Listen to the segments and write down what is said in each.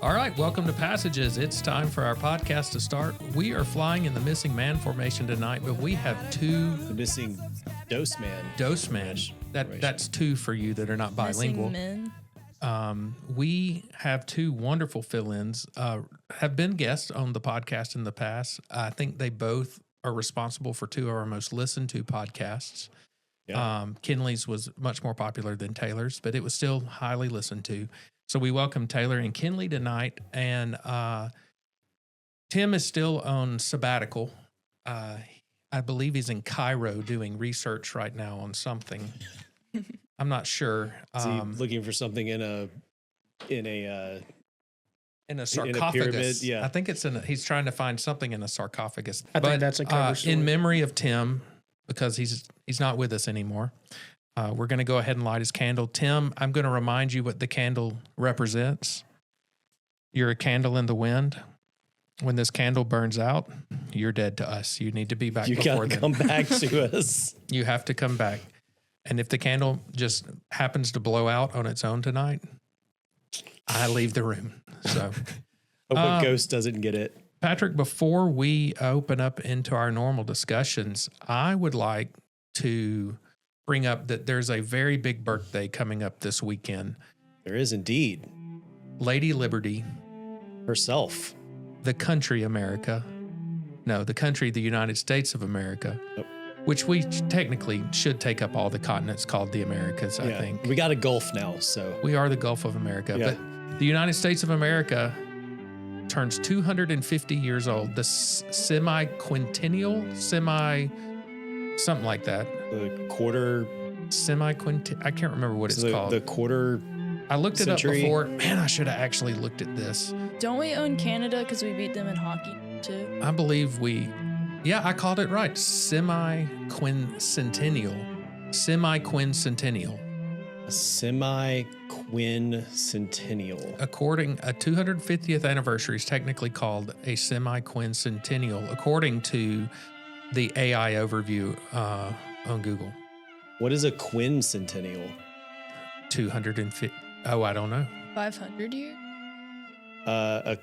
All right, welcome to Passages. It's time for our podcast to start. We are flying in the missing man formation tonight, but we have two The missing dose man. dose man. That's two for you that are not bilingual. Missing men. We have two wonderful fill-ins. Have been guests on the podcast in the past. I think they both are responsible for two of our most listened to podcasts. Yeah. Kinley's was much more popular than Taylor's, but it was still highly listened to. So we welcome Taylor and Kinley tonight. And Tim is on sabbatical. I believe he's in Cairo doing research right now on something. I'm not sure. Is he looking for something in a sarcophagus. pyramid? Yeah. I think he's trying to find something in a sarcophagus. I think that's a cover story. In memory of Tim, because he's not with us anymore. We're going to go ahead and light his candle. Tim, I'm going to remind you what the candle represents. You're a candle in the wind. When this candle burns out, you're dead to us. You need to be back You before gotta then. come back to us. You have to come back. And if the candle just happens to blow out on its own tonight, I leave the room. So, Hope a ghost doesn't get it. Patrick, before we open up into our normal discussions, I would like to bring up that there's a very big birthday coming up this weekend. There is indeed. Lady Liberty, Herself. the country America. No, the country, the United States of America, which we technically should take up all the continents called the Americas, I think. We got a Gulf now, so. We are the Gulf of America. Yeah. But the United States of America turns 250 years old. The semi-quintennial, something like that. The quarter. I can't remember what it's the, called. The quarter. I looked it century. up before. Man, I should have actually looked at this. Don't we own Canada because we beat them in hockey too? I believe I called it right. Semi-quincentennial. Semi-quincentennial. A semi-quincentennial. According, a 250th anniversary is technically called a semi-quincentennial, according to the AI overview on Google. What is a quincentennial? 250. Oh, I don't know. 500 years? A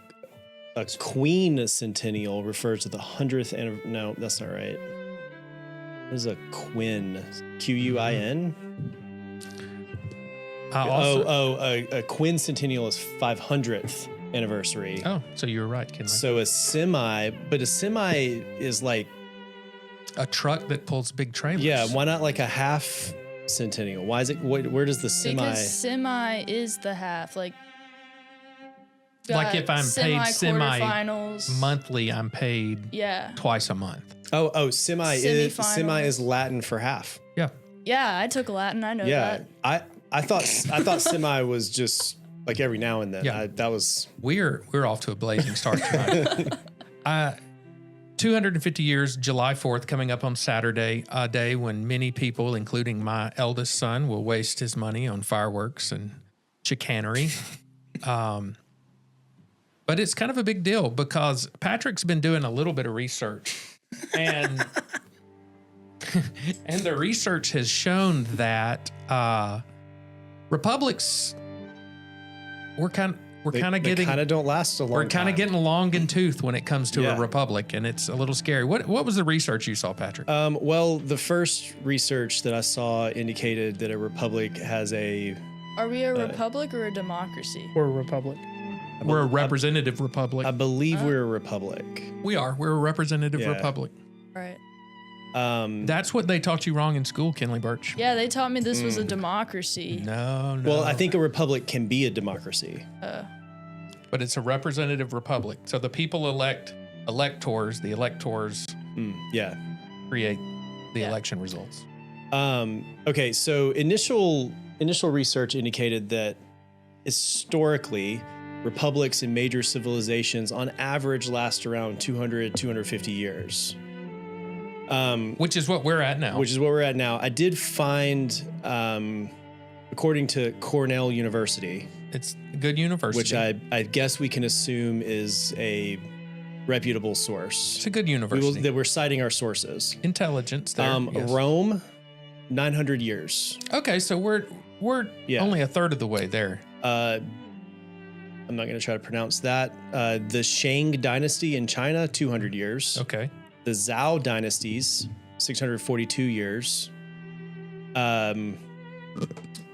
queen centennial refers to the 100th anniversary. No, that's not right. What is a quin? Quin? A quincentennial is 500th anniversary. Oh, so you were right, Kinley. So a semi is like, A truck that pulls big trailers. yeah, why not like a half centennial? Why is it, where does the semi? Because semi is the half. Like if I'm paid semi quarterfinals. monthly, I'm paid Yeah. twice a month. Semi is Latin for half. Yeah. Yeah, I took Latin. I know Yeah, that. I thought semi was just like every now and then. Yeah. That was We're off to a blazing start tonight. 250 years, July 4th, coming up on Saturday, a day when many people, including my eldest son, will waste his money on fireworks and chicanery. But it's kind of a big deal because Patrick's been doing a little bit of research, and and the research has shown that republics we're kind of getting kind of don't last a long time. we're kind of getting long in tooth when it comes to Yeah. a republic, and it's a little scary. What was the research you saw, Patrick? Well, the first research that I saw indicated that a republic has Are we a republic or a democracy? We're a republic. We're a representative republic. I believe we're a republic. We're a representative Yeah. republic. Right. That's what they taught you wrong in school, Kinley Birch. Yeah, they taught me this was a democracy. No. Well, I think a republic can be a democracy. But it's a representative republic. So the people elect electors. The electors Yeah. create the Yeah. election results. Okay, so initial research indicated that historically, republics in major civilizations on average last around 250 years. Which is what we're at now. Which is what we're at now. I did find, according to Cornell University, it's a good university. which I guess we can assume is a reputable source. It's a good university. That we're citing our sources. Intelligence there. Yes. Rome, 900 years. Okay, so we're Yeah. only a third of the way there. I'm not going to try to pronounce that. The Shang dynasty in China, 200 years. Okay. The Zhao dynasties, 642 years.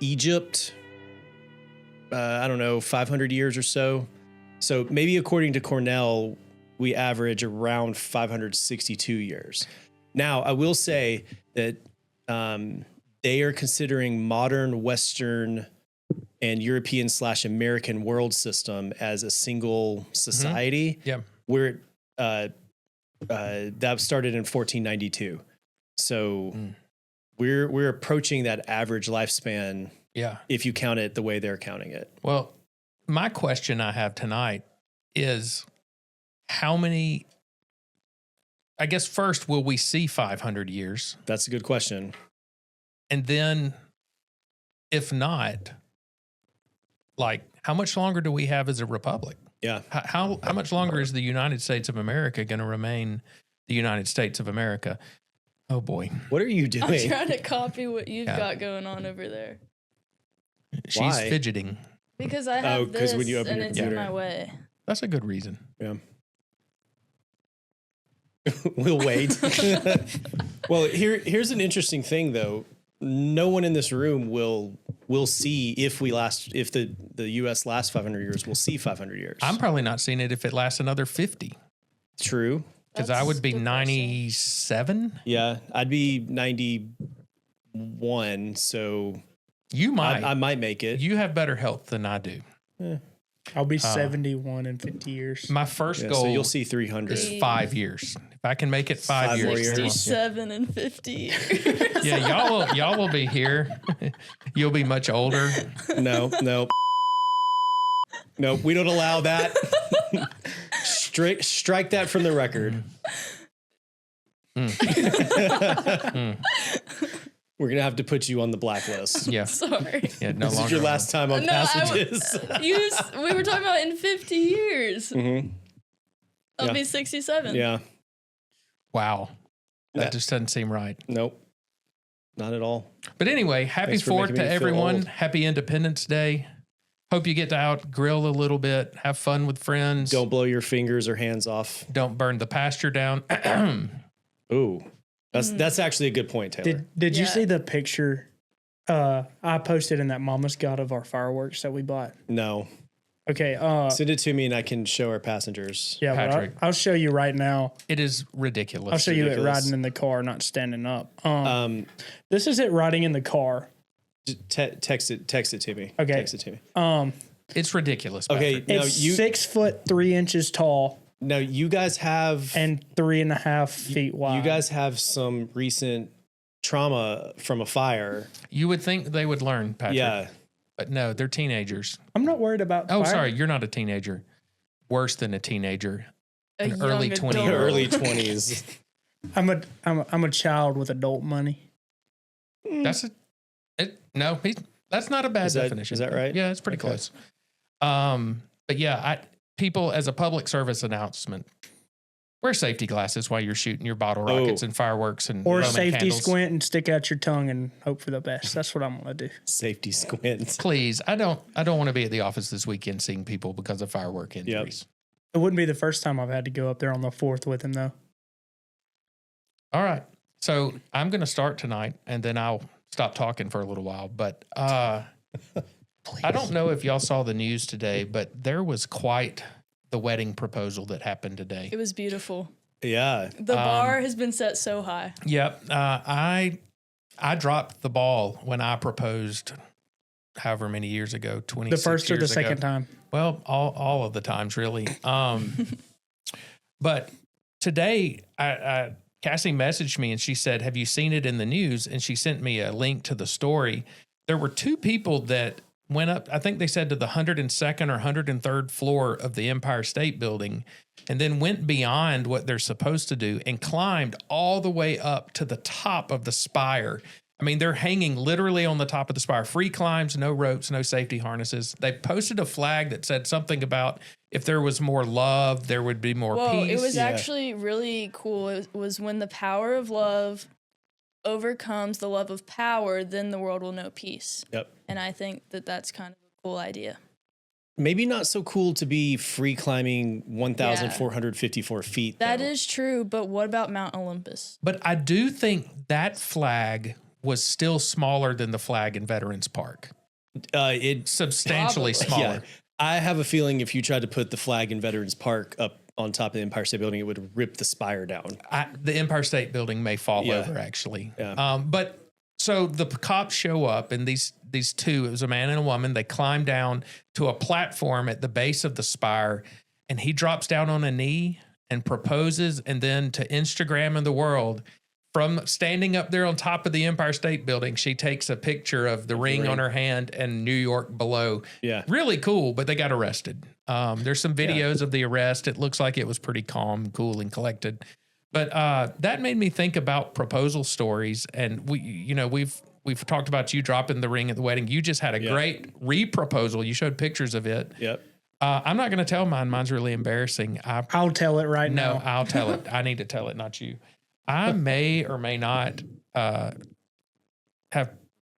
Egypt, I don't know, 500 years or so. So maybe according to Cornell, we average around 562 years. Now, I will say that they are considering modern Western and European/American world system as a single society. Yeah. Where that started in 1492. So we're approaching that average lifespan Yeah. if you count it the way they're counting it. Well, my question I have tonight is how many, I guess first, will we see 500 years? That's a good question. And then if not, like how much longer do we have as a republic? Yeah. How much longer is the United States of America going to remain the United States of America? Oh boy. What are you I'm doing? trying to copy what you've Yeah. got going on over there She's Why? fidgeting. because I have 'cause this when you open and your it's in computer. my way. That's a good reason. Yeah. We'll wait. Well, here's an interesting thing though. No one in this room will see if the US lasts 500 years, we'll see 500 years. I'm probably not seeing it if it lasts another 50 True. because I That's would be depressing. 97. Yeah, I'd be 91, so You might. I might make it. You have better health than I do. I'll be 71 in 50 years. My first Yeah, goal so you'll see 300. is 5 years. If I can make it 5 5 more years, years. then- 67 and 50 years. yeah, y'all will be here. You'll be much older. No, we don't allow that. Strike that from the record. We're gonna have to put you on the blacklist. Yeah, Sorry. yeah. No This is longer your last time on No, Passages. we were talking about in 50 years. Mhm. I'll Yeah. be 67. Yeah. Wow, that Yeah. just doesn't seem right. Nope. Not at all. But anyway, happy Thanks for 4th making to me feel everyone. old. Happy Independence Day. Hope you get to out grill a little bit, have fun with friends. Don't blow your fingers or hands off. Don't burn the pasture down. Ooh. That's actually a good point, Taylor. Did you Yeah. see the picture I posted in that Mama's God of our fireworks that we bought? No. Okay. Send it to me and I can show our passengers. Yeah, but Patrick. I'll show you right now. It is ridiculous. I'll show you it ridiculous. riding in the car, not standing up. Um, This is it riding in the car. just text it to me. Okay. Text it to me. It's ridiculous. Okay. Patrick. Now It's you 6 foot 3 inches tall now you guys have and 3.5 feet wide. you guys have some recent trauma from a fire. You would think they would learn, Patrick. Yeah. But no, they're teenagers. I'm not worried about. Oh, fire. sorry, you're not a teenager. Worse than a teenager. A An early young 20 adult. year old. Early 20s. I'm a child with adult money. That's that's not a bad Is that- definition. is that right? Yeah, it's pretty Okay. close. But yeah, people, as a public service announcement, wear safety glasses while you're shooting your bottle rockets and fireworks and Or Roman safety candles. squint and stick out your tongue and hope for the best. That's what I'm gonna do. Safety squint. Please, I don't want to be at the office this weekend seeing people because of firework injuries. It wouldn't be the first time I've had to go up there on the 4th with him though. All right. So I'm going to start tonight and then I'll stop talking for a little while. But I don't know if y'all saw the news today, but there was quite the wedding proposal that happened today. It was beautiful. Yeah. The bar has been set so high. Yep. I dropped the ball when I proposed however many years ago, 20 The first or the second time. Well, all of the times really. But today Cassie messaged me and she said, "Have you seen it in the news?" And she sent me a link to the story. There were two people that went up, I think they said to the 102nd or 103rd floor of the Empire State Building, and then went beyond what they're supposed to do and climbed all the way up to the top of the spire. I mean, they're hanging literally on the top of the spire. Free climbs, no ropes, no safety harnesses. They posted a flag that said something about if there was more love, there would be more Whoa, peace. it was Yeah. actually really cool. It was when the power of love overcomes the love of power, then the world will know peace. Yep. And I think that that's kind of a cool idea. maybe not so cool to be free climbing 1,454 feet. That though. is true, but what about Mount Olympus? But I do think that flag was still smaller than the flag in Veterans Park. It Substantially Probably. smaller. Yeah, I have a feeling if you tried to put the flag in Veterans Park up on top of the Empire State Building, it would rip the spire down. The Empire State Building may fall Yeah. over actually. Yeah. But so the cops show up, and these two, it was a man and a woman. They climb down to a platform at the base of the spire, and he drops down on a knee and proposes, and then to Instagram and the world, from standing up there on top of the Empire State Building, she takes a picture of the ring on her hand and New York below. Yeah. Really cool, but they got arrested. There's some videos of the arrest. It looks like it was pretty calm, cool, and collected. But that made me think about proposal stories. And we've talked about you dropping the ring at the wedding. You just had a great re-proposal. You showed pictures of it. Yep. I'm not going to tell mine. Mine's really embarrassing. I'll tell it right No, now. I'll tell it. I need to tell it, not you. I may or may not have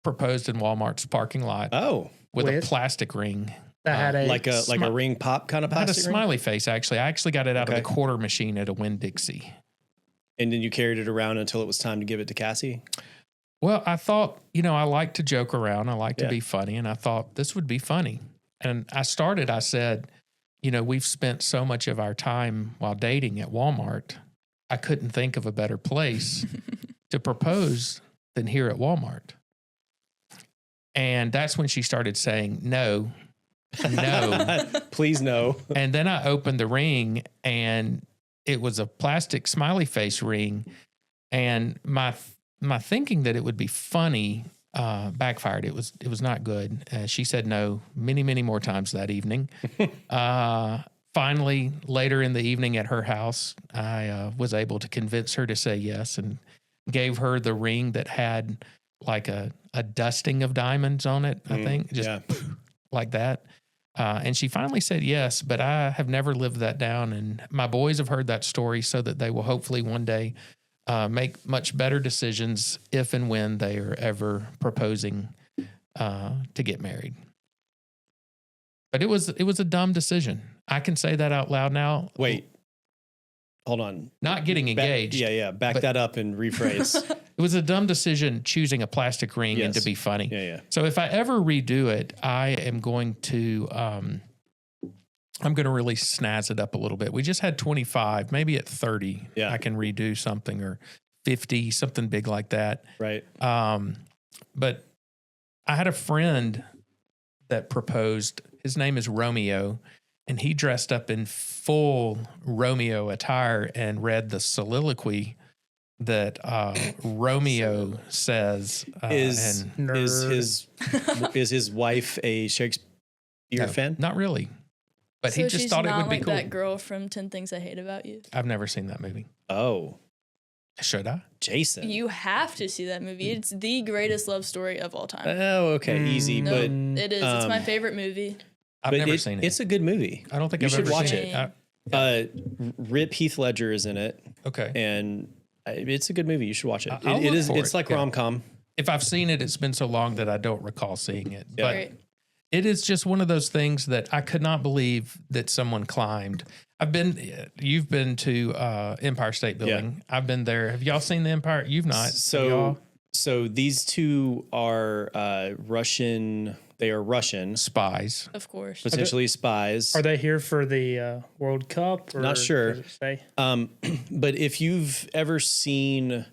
proposed in Walmart's parking lot Oh, with a With? plastic ring. That had a like a ring pop kind of I had a plastic ring? smiley face, actually. I actually got it out of Okay. the quarter machine at a Winn-Dixie. And then you carried it around until it was time to give it to Cassie? Well, I thought, I like to joke around. I like to Yeah. be funny. And I thought this would be funny. And I said, we've spent so much of our time while dating at Walmart. I couldn't think of a better place to propose than here at Walmart. And that's when she started saying, no. Please no. And then I opened the ring, and it was a plastic smiley face ring. And my thinking that it would be funny backfired. It was not good. She said no many, many more times that evening. Finally, later in the evening at her house, I was able to convince her to say yes, and gave her the ring that had like a dusting of diamonds on it, I think, just like that. And she finally said yes, but I have never lived that down. And my boys have heard that story, so that they will hopefully one day make much better decisions if and when they are ever proposing to get married. But it was a dumb decision. I can say that out loud now. Wait. Hold on. Not getting engaged. Yeah. Back but- that up and rephrase. It was a dumb decision choosing a plastic ring and to Yes. be funny. Yeah. So if I ever redo it, I am going to I'm going to really snazz it up a little bit. We just had 25, maybe at 30, Yeah. I can redo something, or 50, something big like that. Right. But I had a friend that proposed. His name is Romeo, and he dressed up in full Romeo attire and read the soliloquy that Romeo says. Is Nerd. his wife a Shakespeare No, fan? Not really. But So he just she's thought it not would be like cool. that girl from 10 Things I Hate About You. I've never seen that movie. Oh, Should I? Jason. You have to see that movie. It's the greatest love story of all time. Oh, okay, easy, No, but it is. It's my um, favorite movie. I've but never seen it. It's a good movie. I don't think you I've should ever watch seen it. Rip Heath Ledger is in it, Okay. and it's a good movie. You should watch it. I'll look for It's it, like yeah. rom com. If I've seen it, it's been so long that I don't recall seeing it. Yeah. But Great. it is just one of those things that I could not believe that someone climbed. You've been to Empire State Building. I've been there. Have y'all seen the Empire? You've not. Have y'all? So these two are Russian. They are Russian, Spies. Of course. potentially spies. Are they here for the World Cup? Or Not sure. does it say? But if you've ever seen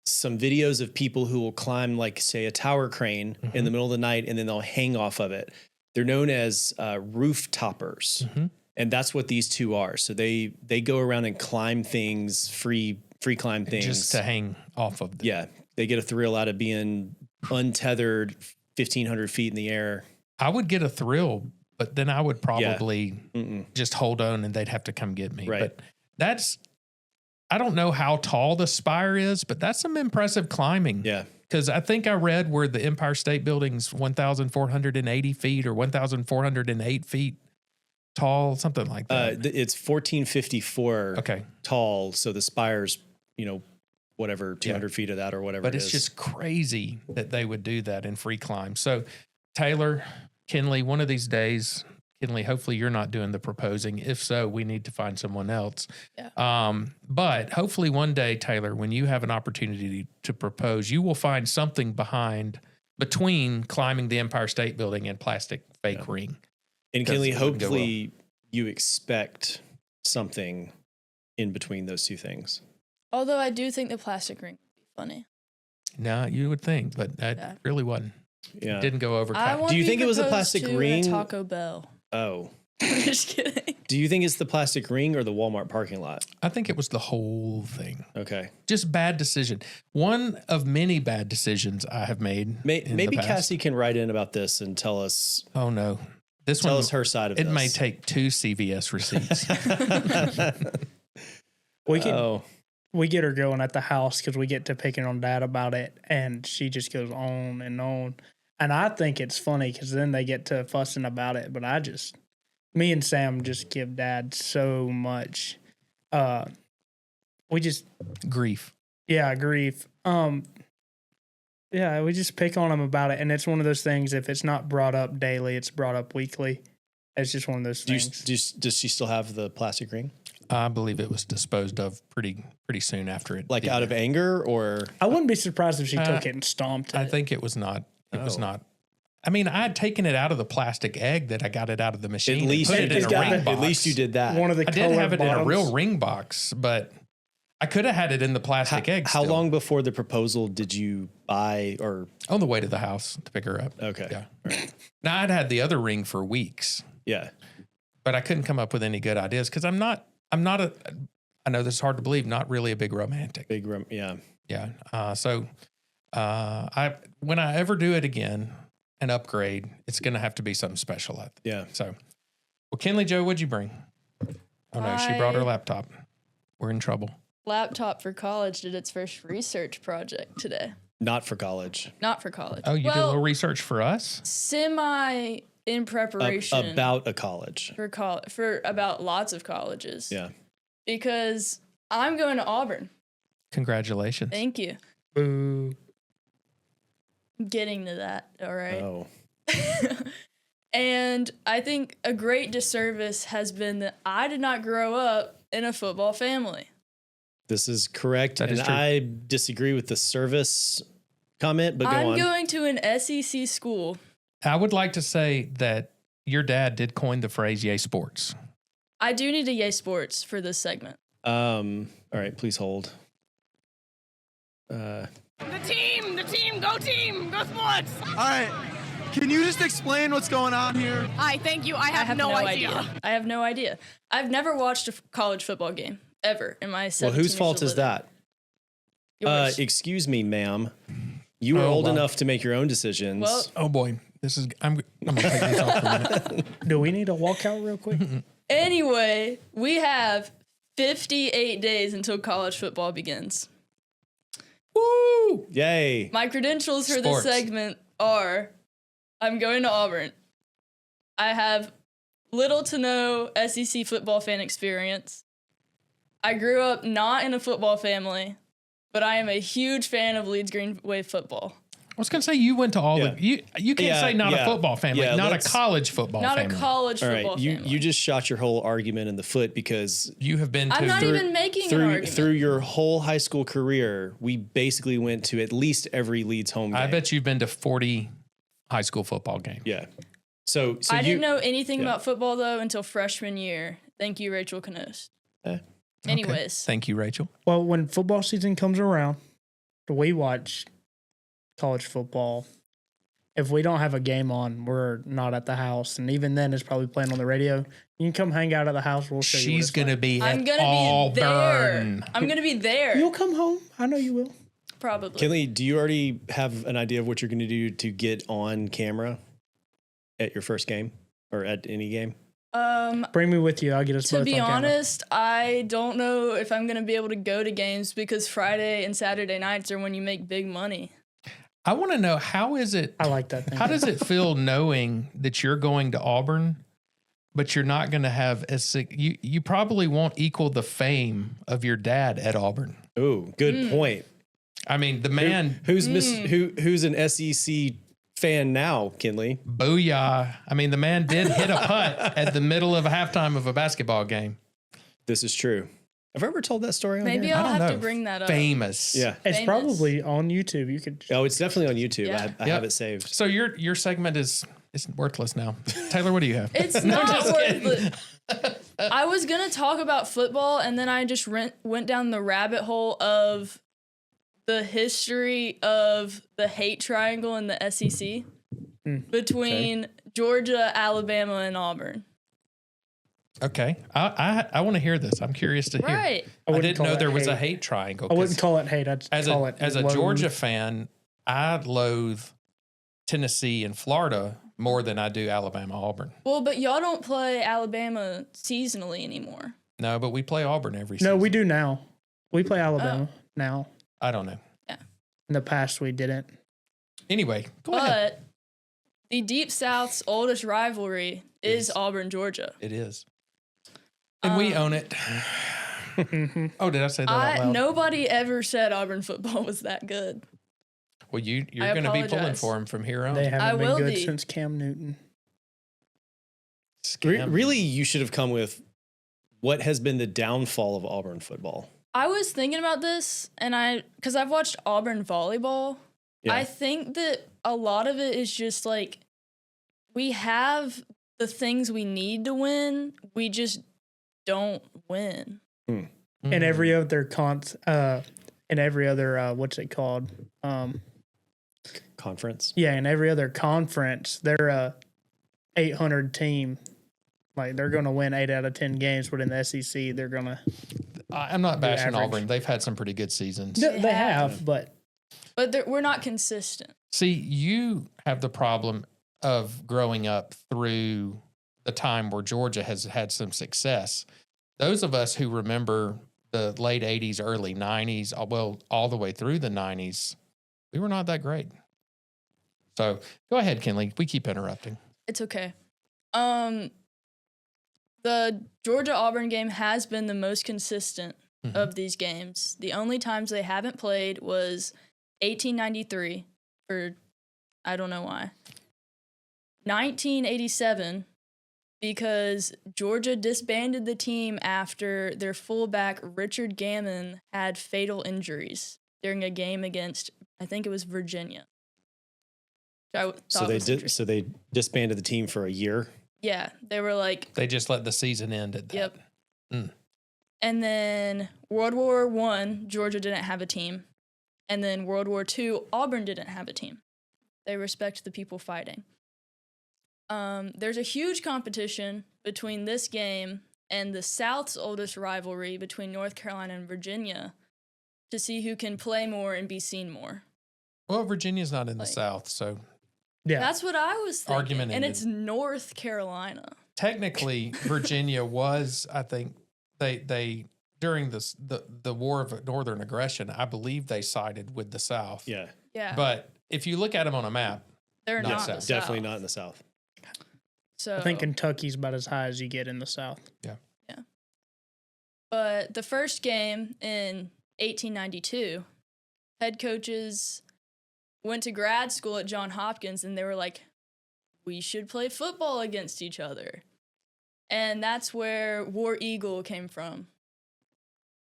some videos of people who will climb, like, say, a tower crane in the middle of the night, and then they'll hang off of it, they're known as roof toppers. And that's what these two are. So they go around and climb things, free climb things. Just to hang off of them. Yeah. They get a thrill out of being untethered 1,500 feet in the air. I would get a thrill, but then I would probably Mm-mm. just hold on and they'd have to come get me. Right. But I don't know how tall the spire is, but that's some impressive climbing. Yeah. Because I think I read where the Empire State Building's 1,480 feet or 1,408 feet tall, something like that. It's 1454 Okay. tall. So the spire's, whatever, 200 feet of that or whatever But it it's is. just crazy that they would do that in free climb. So, Taylor, Kinley, one of these days, Kinley, hopefully you're not doing the proposing. If so, we need to find someone else. Yeah. But hopefully one day, Taylor, when you have an opportunity to propose, you will find something between climbing the Empire State Building and plastic fake ring. And Because Kinley, it wouldn't go hopefully you expect something in between those two things. Although I do think the plastic ring would be funny. No, you would think, but that Yeah. really wasn't. Yeah. It didn't go over. I want Do you to be think it was a proposed plastic to in ring? a Taco Bell. Oh. Just kidding. Do you think it's the plastic ring or the Walmart parking lot? I think it was the whole thing. Okay. Just bad decision. One of many bad decisions I have made. in the Maybe past. Cassie can write in about this and tell us Oh no, this tell one. us her side of It this. may take 2 CVS receipts. We can Oh. we get her going at the house because we get to picking on Dad about it, and she just goes on and on. And I think it's funny because then they get to fussing about it. But me and Sam just give Dad so much. We just Grief. grief. Yeah, we just pick on him about it, and it's one of those things. If it's not brought up daily, it's brought up weekly. It's just one of those things. Does she still have the plastic ring? I believe it was disposed of pretty soon after it. Like did out of that. anger or I wouldn't be surprised if she took Uh, it and stomped it. I think it was not. It was Oh. not. I mean, I had taken it out of the plastic egg that I got it out of the machine. at and least put you it in did a that. ring box. At least you did that. one of the I did colored have it in a bottoms. real ring box, but I could have had it in the plastic egg. How still. long before the proposal did you buy or On the way to the house to pick her up. okay. Yeah. All right. Now I'd had the other ring for weeks, Yeah. but I couldn't come up with any good ideas because I'm not a. I know this is hard to believe. Not really a big romantic. Big room. Yeah. Yeah. When I ever do it again, an upgrade, it's going to have to be something special. Yeah. So, well, Kinley Joe, what'd you bring? Oh no, she brought her I- laptop. We're in trouble. Laptop for college did its first research project today. Not for college. Not for college. Oh, you did a well, little research for us? semi in preparation About a college. for about lots of colleges. Yeah. Because I'm going to Auburn. Congratulations. Thank you. Boo. I'm getting to that. All right. Oh. And I think a great disservice has been that I did not grow up in a football family. This is correct. That is and true. I disagree with the service comment, but go I'm on. going to an SEC school. I would like to say that your dad did coin the phrase "Yay Sports." I do need a Yay Sports for this segment. All right, please hold. The team, go sports. All right. Can you just explain what's going on here? Hi, thank you. I have no idea. I have no idea. I've never watched a college football game ever in my 17 Well, whose years fault of is living. that? Yours. Excuse me, ma'am. You are Oh, old wow. enough to make your own decisions. Well, Oh boy, I'm gonna take these off for a minute. Do we need to walk out real quick? anyway, we have 58 days until college football begins. Woo! Yay. My credentials for Sports. this segment are I'm going to Auburn. I have little to no SEC football fan experience. I grew up not in a football family, but I am a huge fan of Leeds Green Wave football. I was gonna say you went to all Yeah. the you can't Yeah, say not yeah. a football family, Yeah, not a let's- college football Not family. a college All football right, you family. you just shot your whole argument in the foot because You have been to I'm not even making an through argument. through your whole high school career, we basically went to at least every Leeds home game. I bet you've been to 40 high school football games. Yeah. So I you, didn't know anything yeah. about football though until freshman year. Thank you, Rachel Knost. Eh. Anyways, Thank you, Rachel. Well, when football season comes around, we watch college football. If we don't have a game on, we're not at the house. And even then, it's probably playing on the radio. You can come hang out at the house. We'll show you. what She's it's gonna like. be I'm at gonna be there. Auburn. I'm gonna be there. You'll come home. I know you will. Probably. Kinley, do you already have an idea of what you're going to do to get on camera at your first game or at any game? Bring me with you. I'll get us To both be on camera. honest, I don't know if I'm gonna be able to go to games because Friday and Saturday nights are when you make big money. I want to know how is it? I like that thing. How does it feel knowing that you're going to Auburn, but you're not going to have you probably won't equal the fame of your dad at Auburn. Oh, good point. I mean, the man. Who's an SEC fan now, Kinley. Booyah. I mean, the man did hit a putt at the middle of a halftime of a basketball game. This is true. Have I ever told that story on Maybe here? I'll I don't have to know. bring that up. Famous. Yeah. It's Famous. probably on YouTube. You could. Oh, it's definitely on YouTube. Yeah. I have it saved. So your segment is worthless now. Taylor, what do you have? It's not worth it. I was gonna talk about football, and then I just went down the rabbit hole of the history of the hate triangle in the SEC between Georgia, Alabama, and Auburn. Okay. I want to hear this. I'm curious to hear. Right. I wouldn't didn't call know it there was a hate. hate triangle. I wouldn't 'cause call it hate. I'd call it as a loathe. Georgia fan, I loathe Tennessee and Florida more than I do Alabama, Auburn. Well, but y'all don't play Alabama seasonally anymore. No, but we play Auburn every season. No, we do now. We play Alabama now. I don't know. In the past, we didn't. Anyway, go ahead. But the Deep South's oldest rivalry is Auburn, Georgia. It is. And we own it. Oh, did I say that out loud? Nobody ever said Auburn football was that good. Well, you're I going to be pulling apologize. for him from here on. They I haven't will been good be. since Cam Newton. Scam. Really, you should have come with what has been the downfall of Auburn football. I was thinking about this, and because I've watched Auburn volleyball, Yeah. I think that a lot of it is just like we have the things we need to win, we just don't win. And Mm. every other and every other what's it called? Conference. Yeah, in every other conference, they're a 800 team. Like they're going to win 8 out of 10 games, but in the SEC, they're going to. I'm not bashing average. Auburn. They've had some pretty good seasons. They have, but But we're not consistent. See, you have the problem of growing up through the time where Georgia has had some success. Those of us who remember the late 80s, early 90s, well, all the way through the 90s, we were not that great. So go ahead, Kinley. We keep interrupting. It's okay. The Georgia Auburn game has been the most consistent of these games. The only times they haven't played was 1893 for I don't know why. 1987 because Georgia disbanded the team after their fullback Richard Gammon had fatal injuries during a game against I think it was Virginia. So they disbanded the team for a year. Yeah, they were like They just let the season end at that. Yep. Mm. And then World War I, Georgia didn't have a team. And then World War II, Auburn didn't have a team. They respect the people fighting. There's a huge competition between this game and the South's oldest rivalry between North Carolina and Virginia to see who can play more and be seen more. Well, Virginia's not in the Like- South, so yeah. That's what I was thinking. Argument and ended. it's North Carolina. technically Virginia was, I think, they during the War of Northern Aggression, I believe they sided with the South. Yeah. Yeah. But if you look at them on a map, they're not not South. the South. Definitely not in the South. So I think Kentucky's about as high as you get in the South. But the first game in 1892, head coaches went to grad school at Johns Hopkins and they were like, we should play football against each other. And that's where War Eagle came from.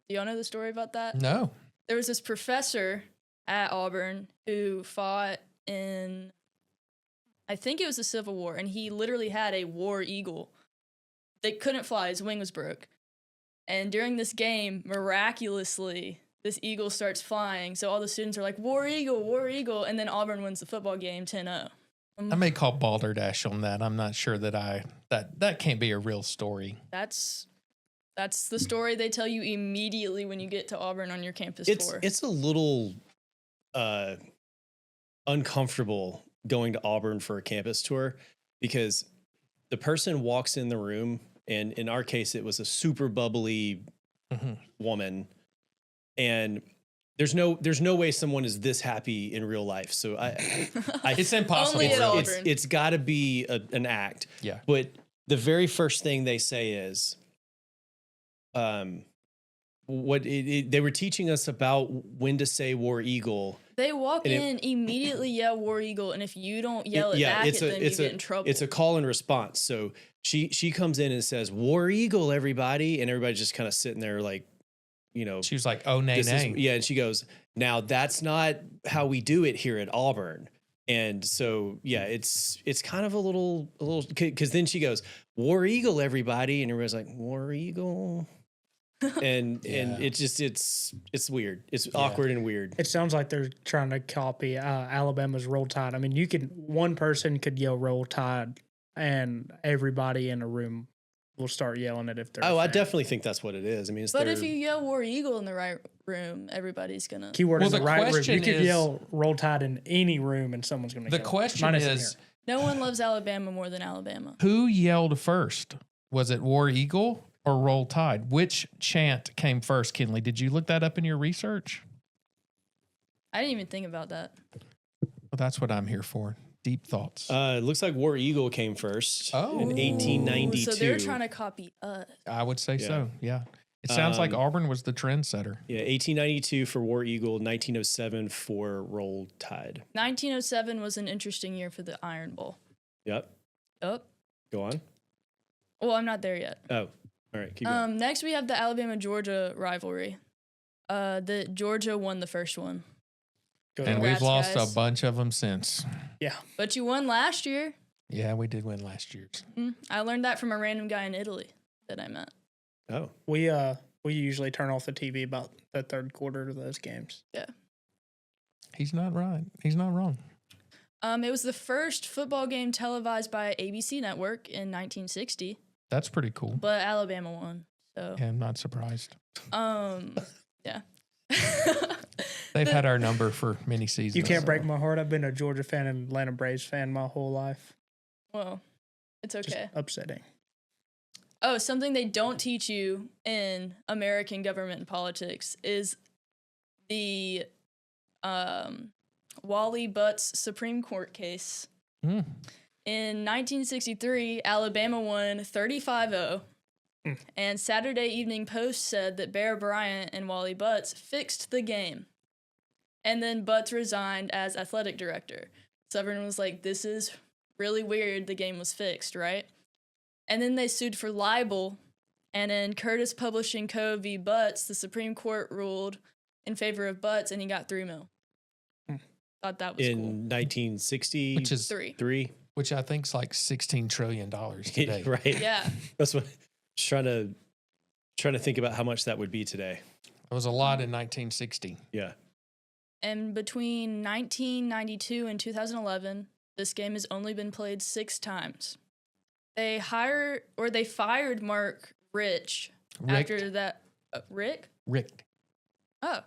Do y'all know the story about that? no. There was this professor at Auburn who fought in, I think it was the Civil War, and he literally had a War Eagle. They couldn't fly, his wing was broke. And during this game, miraculously, this eagle starts flying. So all the students are like, War Eagle, and then Auburn wins the football game 10-0. I may call balderdash on that. I'm not sure that that can't be a real story. That's the story they tell you immediately when you get to Auburn on your campus tour. It's a little uncomfortable going to Auburn for a campus tour because the person walks in the room, and in our case, it was a super bubbly woman, and there's no way someone is this happy in real life. So I It's impossible. Only at really. Auburn. it's got to be an act. Yeah. But the very first thing they say is, they were teaching us about when to say War Eagle. They walk And in, immediately yell War Eagle, and if you don't yell it back at them, you get in trouble. It's a call and response. So she comes in and says, War Eagle, everybody. And everybody's just kind of sitting there like, you know. She was like, oh, nay, nay. Yeah, and she goes, now that's not how we do it here at Auburn. And so, yeah, it's kind of a little, because then she goes, War Eagle, everybody. And everybody's like, War Eagle. And it's weird. It's awkward and weird. It sounds like they're trying to copy Alabama's Roll Tide. I mean, one person could yell Roll Tide, and everybody in a room will start yelling it if they're. I definitely think that's what it is. I mean, but if you yell War Eagle in the right room, everybody's gonna. Keyword is Well, the the right room. question You could is- yell Roll Tide in any room, and someone's going to. The question is, No one loves Alabama more than Alabama. who yelled first? Was it War Eagle or Roll Tide? Which chant came first, Kinley? Did you look that up in your research? I didn't even think about that. Well, that's what I'm here for. Deep thoughts. it looks like War Eagle came first in 1892. So they're trying to copy us. I would say so. Yeah. It sounds like Auburn was the trendsetter. Yeah, 1892 for War Eagle, 1907 for Roll Tide. 1907 was an interesting year for the Iron Bowl. Yep. Oh, Go on. well, I'm not there yet. Oh, all right. Keep going. Next we have the Alabama-Georgia rivalry. The Georgia won the first one, And Congrats, we've lost guys. a bunch of them since. Yeah. but you won last year. Yeah, we did win last year's. I learned that from a random guy in Italy that I met. Oh, We usually turn off the TV about the third quarter of those games. Yeah. He's not right. He's not wrong. It was the first football game televised by ABC Network in 1960, That's pretty cool. but Alabama won. So, Yeah, I'm not surprised. yeah. They've had our number for many seasons. You can't break my heart. I've been a Georgia fan and Atlanta Braves fan my whole life. Well, it's Just okay. upsetting. Oh, something they don't teach you in American government and politics is the Wally Butts Supreme Court case. Mm. In 1963, Alabama won 35-0, and Saturday Evening Post said that Bear Bryant and Wally Butts fixed the game. And then Butts resigned as athletic director. So everyone was like, this is really weird, the game was fixed, right? And then they sued for libel, and in Curtis Publishing Co. v. Butts, the Supreme Court ruled in favor of Butts, and he got $3 million. Thought that was in cool. 1963. Which is Three. which I think is like $16 trillion today. right. Yeah. That's what. Just trying to think about how much that would be today. It was a lot in 1960. Yeah. And between 1992 and 2011, this game has only been played 6 times. They fired Mark Rich after that. Rick? Rick. Oh, Is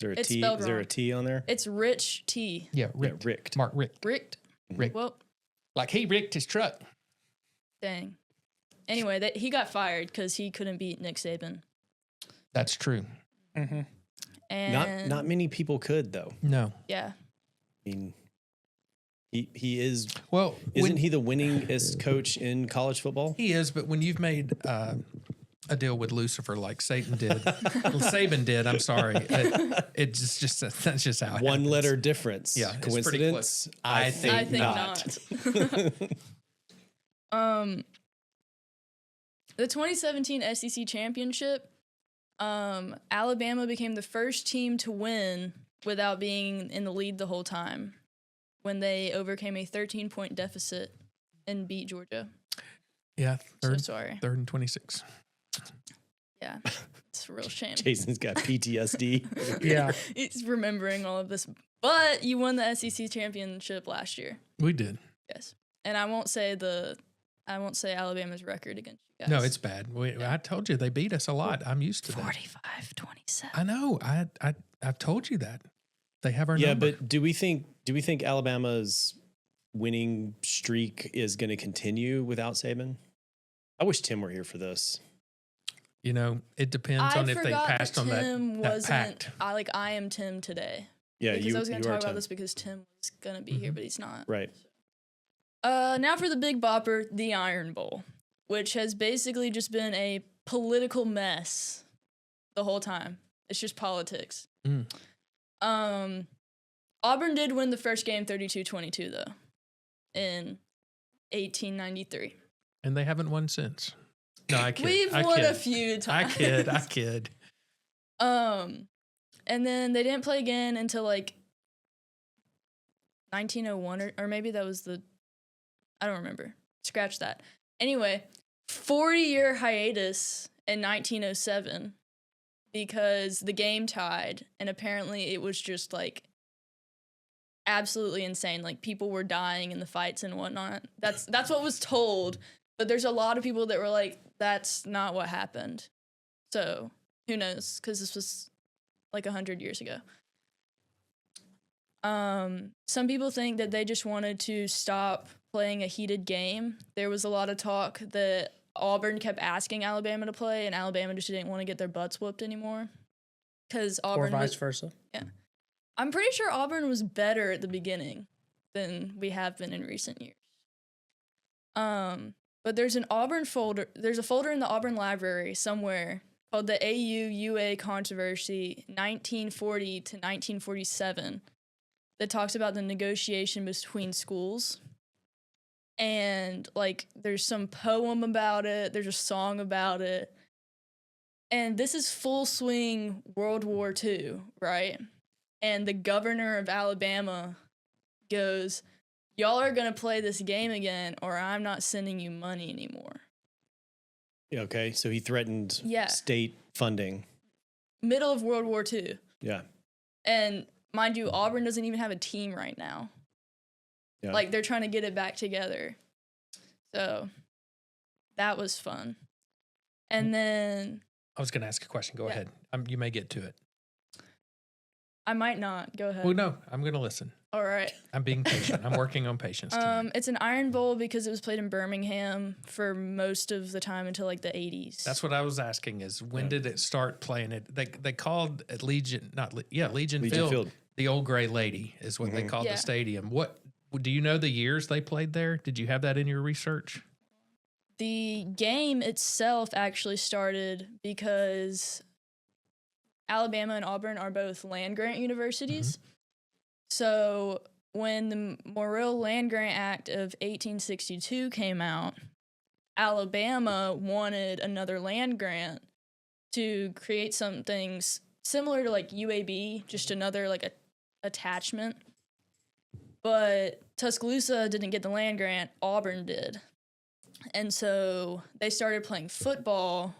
there a It's T? spelled Is there a wrong. T on there? it's Rich T. Yeah, Yeah, Rick. Rick. Mark Rick. Ricked? Rick. Well, Like he ricked his truck. dang. Anyway, he got fired because he couldn't beat Nick Saban. That's true. Mm-hmm. And Not many people could though. No. yeah. I mean, he is. Well, Isn't he the winningest coach in college football? He is, but when you've made a deal with Lucifer like Satan did, Saban did, I'm sorry. It's just that's just how it One happens. letter difference. Yeah, it's pretty Coincidence? close. I think I think not. The 2017 SEC championship, Alabama became the first team to win without being in the lead the whole time when they overcame a 13-point deficit and beat Georgia. Yeah, So third, sorry. third and 26. Yeah, it's a real shame. Jason's got PTSD. Yeah. He's remembering all of this. But you won the SEC championship last year. We did. Yes. And I won't say Alabama's record against you guys. No, it's bad. I told you they beat us a lot. I'm used to that. 45-27. I know. I've told you that. They have our Yeah, number. but do we think Alabama's winning streak is going to continue without Saban? I wish Tim were here for this. You know, it depends I on if they forgot passed that on Tim that wasn't. pact. I am Tim today. Yeah, Because I was going to you are talk about Tim. this because Tim was going to be here, but he's not. Right. Now for the big bopper, the Iron Bowl, which has basically just been a political mess the whole time. It's just politics. Mm. Auburn did win the first game 32-22 though in 1893. And they haven't won since. No, I kid. We've I won kid. a few times. I kid. And then they didn't play again until like 1901 or maybe that was I don't remember. Scratch that. Anyway, 40-year hiatus in 1907 because the game tied and apparently it was just like absolutely insane. Like people were dying in the fights and whatnot. That's what was told. But there's a lot of people that were like, that's not what happened. So who knows? Because this was like 100 years ago. Some people think that they just wanted to stop playing a heated game. There was a lot of talk that Auburn kept asking Alabama to play, and Alabama just didn't want to get their butts whooped anymore. Because Auburn or vice versa. Yeah. I'm pretty sure Auburn was better at the beginning than we have been in recent years. But there's an Auburn folder. There's a folder in the Auburn library somewhere called the AU-UA Controversy 1940 to 1947 that talks about the negotiation between schools. And like there's some poem about it, there's a song about it. And this is full swing World War II, right? And the governor of Alabama goes, y'all are going to play this game again or I'm not sending you money anymore. Okay, so he threatened Yeah. state funding. Middle of World War II. Yeah. And mind you, Auburn doesn't even have a team right now. Yeah. Like they're trying to get it back together. So that was fun. And then I was going to ask a question. Go Yeah. ahead. You may get to it. I might not. Go ahead. Well, no, I'm going to listen. All right. I'm being patient. I'm working on patience tonight. It's an Iron Bowl because it was played in Birmingham for most of the time until like the 80s. That's what I was asking is when did it start playing it? They called it Legion Field. The Old Gray Lady is what they called Yeah. the stadium. What do you know the years they played there? Did you have that in your research? The game itself actually started because Alabama and Auburn are both land-grant universities. So when the Morrill Land-Grant Act of 1862 came out, Alabama wanted another land grant to create some things similar to like UAB, just another like attachment. But Tuscaloosa didn't get the land grant, Auburn did. And so they started playing football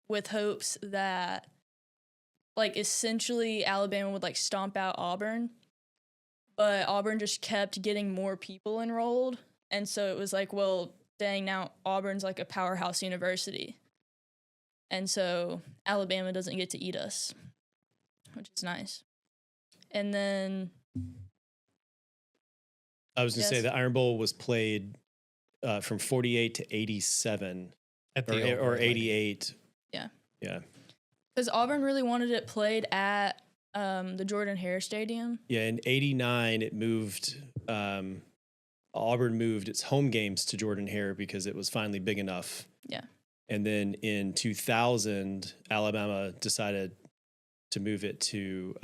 with hopes that like essentially Alabama would like stomp out Auburn. But Auburn just kept getting more people enrolled. And so it was like, well, dang, now Auburn's like a powerhouse university. And so Alabama doesn't get to eat us, which is nice. And then I was going to say Yes. the Iron Bowl was played from 48 to 87 At the Old or Gray Lady. 88. Yeah. Yeah. because Auburn really wanted it played at the Jordan Hare Stadium. Yeah. In 89, it moved. Auburn moved its home games to Jordan Hare because it was finally big enough. Yeah. And then in 2000, Alabama decided to move it to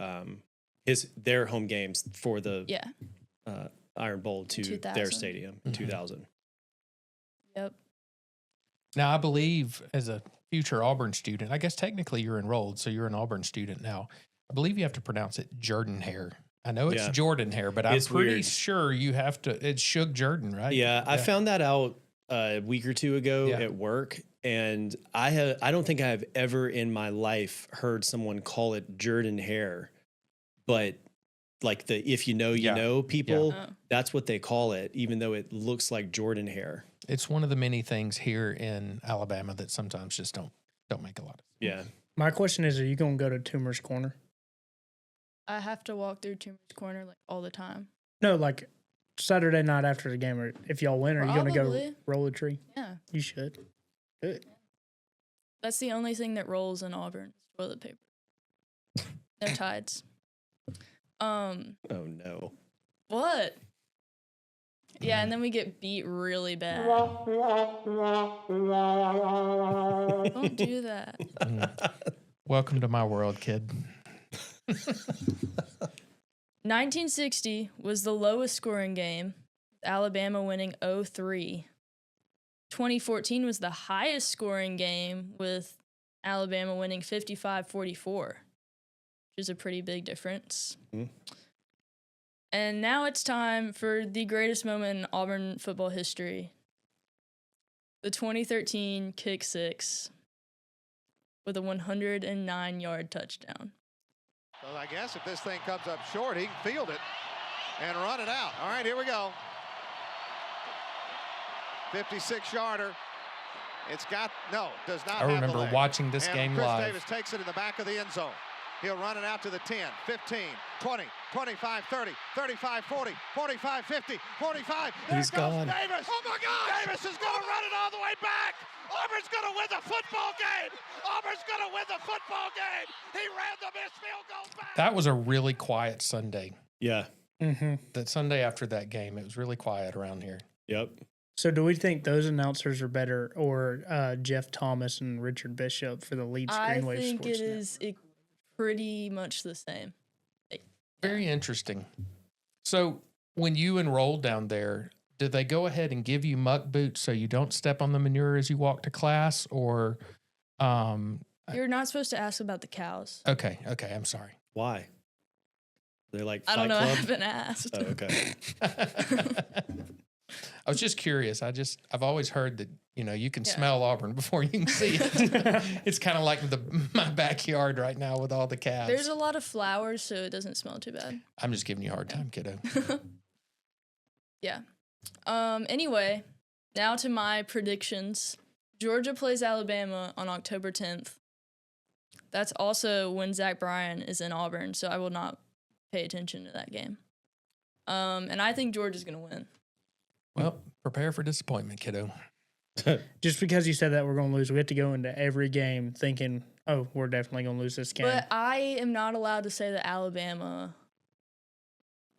their home games for the Yeah. Iron Bowl to their 2000. stadium in 2000. Yep. Now, I believe as a future Auburn student, I guess technically you're enrolled, so you're an Auburn student now. I believe you have to pronounce it Jordan Hare. I know it's Yeah. Jordan Hare, but I'm It's pretty weird. sure you have to. It's Shug Jordan, right? Yeah, I found that out a week or two ago Yeah. at work, and I don't think I have ever in my life heard someone call it Jordan Hare, but like the if you know you Yeah. know people, Oh. that's what they call it, even though it looks like Jordan Hare. It's one of the many things here in Alabama that sometimes just don't make a lot of. Yeah, My question is, are you going to go to Toomer's Corner? I have to walk through Toomer's Corner like all the time. No, like Saturday night after the game, or if y'all win, are you going to Probably. go roll a tree? Yeah. You should. Good. That's the only thing that rolls in Auburn. Toilet paper. No tides. oh no. What? Yeah, and then we get beat really bad. Don't do that. Welcome to my world, kid. 1960 was the lowest scoring game, Alabama winning 0-3. 2014 was the highest scoring game with Alabama winning 55-44, which is a pretty big difference. Mhm. And now it's time for the greatest moment in Auburn football history. The 2013 kick six with a 109-yard touchdown. So I guess if this thing comes up short, he can field it and run it out. All right, here we go. 56-yarder. It's got, no, does not I have the remember leg. watching this And game Chris live. Davis takes it in the back of the end zone. He'll run it out to the 10, 15, 20, 25, 30, 35, 40, 45, 50, 45. There He's goes gone. Davis. Oh, my God. Davis is going to run it all the way back. Auburn's going to win the football game. Auburn's going to win the football game. He ran the missed field goal back. That was a really quiet Sunday. Yeah. Mm-hmm. That Sunday after that game, it was really quiet around here. Yep. So do we think those announcers are better, or Jeff Thomas and Richard Bishop for the Leeds I Greenway think Sports it is pretty much the same. Very interesting. So when you enrolled down there, did they go ahead and give you muck boots so you don't step on the manure as you walk to class, or You're not supposed to ask about the cows. okay, I'm sorry. Why? They're like I Fight don't know. I Club? haven't asked. Oh, okay. I was just curious. I've always heard that, you can Yeah. smell Auburn before you can see it. It's kind of like my backyard right now with all the calves. There's a lot of flowers, so it doesn't smell too bad. I'm just giving you a hard time, kiddo. Yeah. Anyway, now to my predictions. Georgia plays Alabama on October 10th. That's also when Zach Bryan is in Auburn, so I will not pay attention to that game. And I think Georgia's going to win. Well, prepare for disappointment, kiddo. Just because you said that we're going to lose, we have to go into every game thinking, oh, we're definitely going to lose this game. But I am not allowed to say that Alabama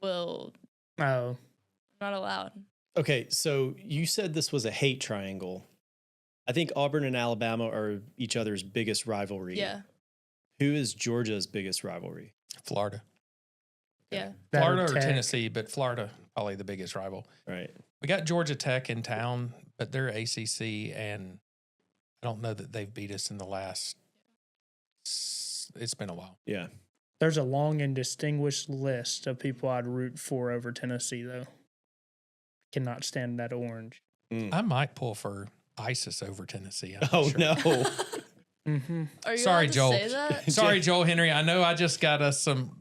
will. Oh, I'm not allowed. Okay, so you said this was a hate triangle. I think Auburn and Alabama are each other's biggest rivalry. Yeah. Who is Georgia's biggest rivalry? Florida. Yeah. that Florida or Tech. Tennessee, but Florida probably the biggest rival. Right. We got Georgia Tech in town, but they're ACC, and I don't know that they've beat us in the last. It's been a while. Yeah. There's a long and distinguished list of people I'd root for over Tennessee, though. Cannot stand that orange. I might pull for ISIS over Tennessee. I'm not Oh sure. no. Mm-hmm. Are you Sorry, allowed to Joel. say that? Sorry, Joel Henry. I know I just got us some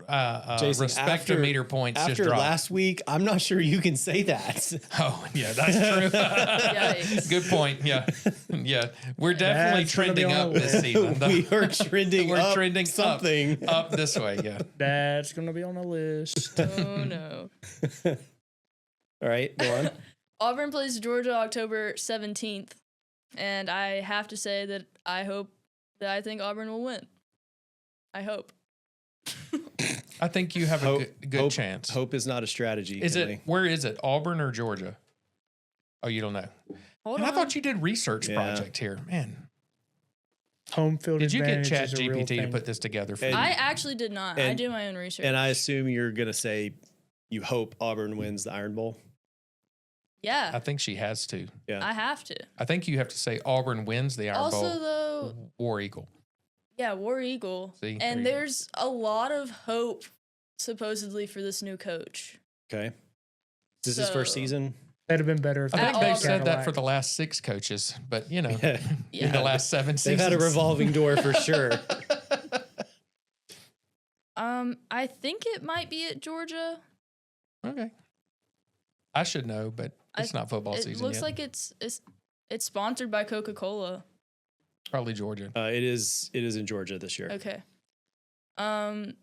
Jason, respectometer points just After dropped. last week, I'm not sure you can say that. Oh, yeah, that's true. Yikes. Good point. Yeah. Yeah. We're definitely That's gonna be trending on up the this list. season. though. We are trending We're up trending something. up this way. Yeah. That's going to be on the list. Oh, no. All right, go on. Auburn plays Georgia October 17th, and I have to say that I think Auburn will win. I hope. I think you have a good hope, chance. Hope is not a strategy. Is Kinley. it, where is it? Auburn or Georgia? Oh, you don't know. Hold And on. I thought you did research Yeah. project here. Man, Home field did you get advantage Chat is a real GPT to thing. put this together for And- you? I actually did not. I and- do my own research. And I assume you're gonna say you hope Auburn wins the Iron Bowl. I yeah, think she has to. Yeah. I have to. I think you have to say Auburn wins the Iron Also, Bowl. though, War Eagle. yeah, War Eagle. See, there you And go. there's a lot of hope, supposedly, for this new coach. Okay. Is this his first So- season? That'd have been better if I At think they've Auburn. said that for the last 6 coaches, but in the Yeah. last 7 They've seasons. had a revolving door for sure. I think it might be at Georgia. Okay. I should know, but it's not football It season looks yet. like it's sponsored by Coca-Cola. Probably Georgia. It is in Georgia this year. Okay. And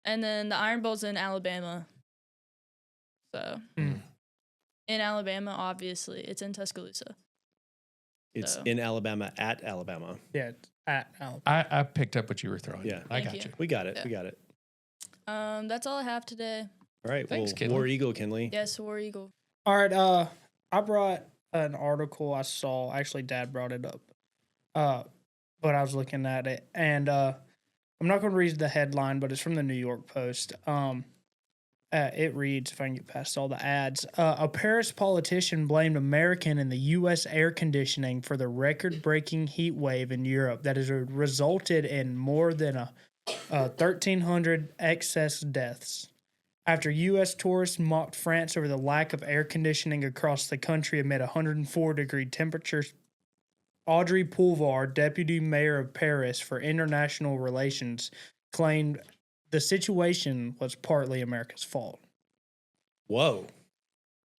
then the Iron Bowl's in Alabama. So Mm. in Alabama, obviously, it's in Tuscaloosa. It's So- in Alabama at Alabama. Yeah, it's at Alabama. I picked up what you were throwing. Yeah. I Thank got you. you. We got it. Yeah. We got it. That's all I have today. All right. Thanks, well, Kinley. War Eagle, Kinley. Yes, War Eagle. All right, I brought an article I saw. Actually, Dad brought it up. but I was looking at it, and I'm not going to read the headline, but it's from the New York Post. It reads, if I can get past all the ads, a Paris politician blamed American and the U.S. air conditioning for the record-breaking heat wave in Europe that has resulted in more than 1,300 excess deaths. After U.S. tourists mocked France over the lack of air conditioning across the country amid 104-degree temperatures, Audrey Pulvar, deputy mayor of Paris for international relations, claimed the situation was partly America's fault. Whoa.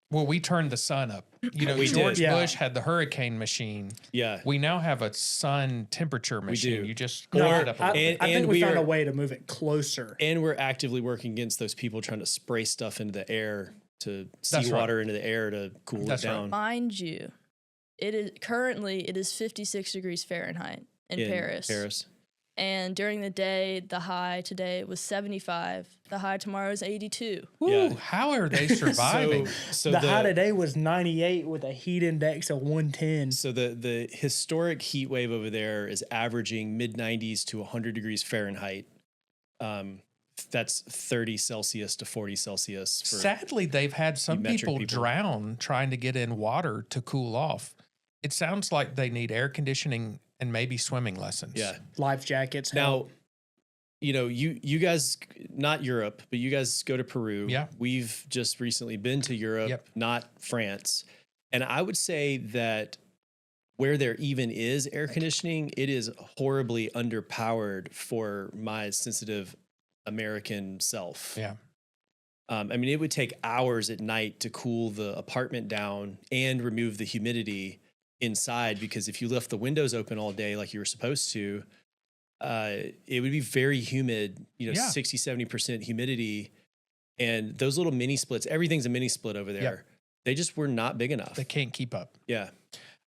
Well, we turned the sun up. You know, We George did. Bush had the hurricane machine. Yeah. We now have a sun temperature machine. do. You just Or- crank it up a little bit. I think And we we found are- a way to move it closer. And we're actively working against those people trying to spray stuff into the air, to That's seawater into the air to cool That's it right. down. Mind you, it is 56 degrees Fahrenheit in Paris. And during the day, the high today was 75. The high tomorrow is 82. Ooh, Yeah. how are they surviving? So The high today was 98 with a heat index of 110. So the historic heat wave over there is averaging mid 90s to 100 degrees Fahrenheit. That's 30 Celsius to 40 Celsius. For, Sadly, they've had some metric people people. drown trying to get in water to cool off. It sounds like they need air conditioning and maybe swimming lessons. yeah. Life jackets. Now, help. you know, you guys, not Europe, but you guys go to Peru. Yeah. We've just recently been to Europe, Yep. not France. And I would say that where there even is air conditioning, it is horribly underpowered for my sensitive American self. Yeah. I mean, it would take hours at night to cool the apartment down and remove the humidity inside, because if you left the windows open all day like you were supposed to, it would be very humid, you know, Yeah. 60, 70% humidity. And those little mini splits, everything's a mini split over there. Yep. They just were not big enough. They can't keep up. Yeah.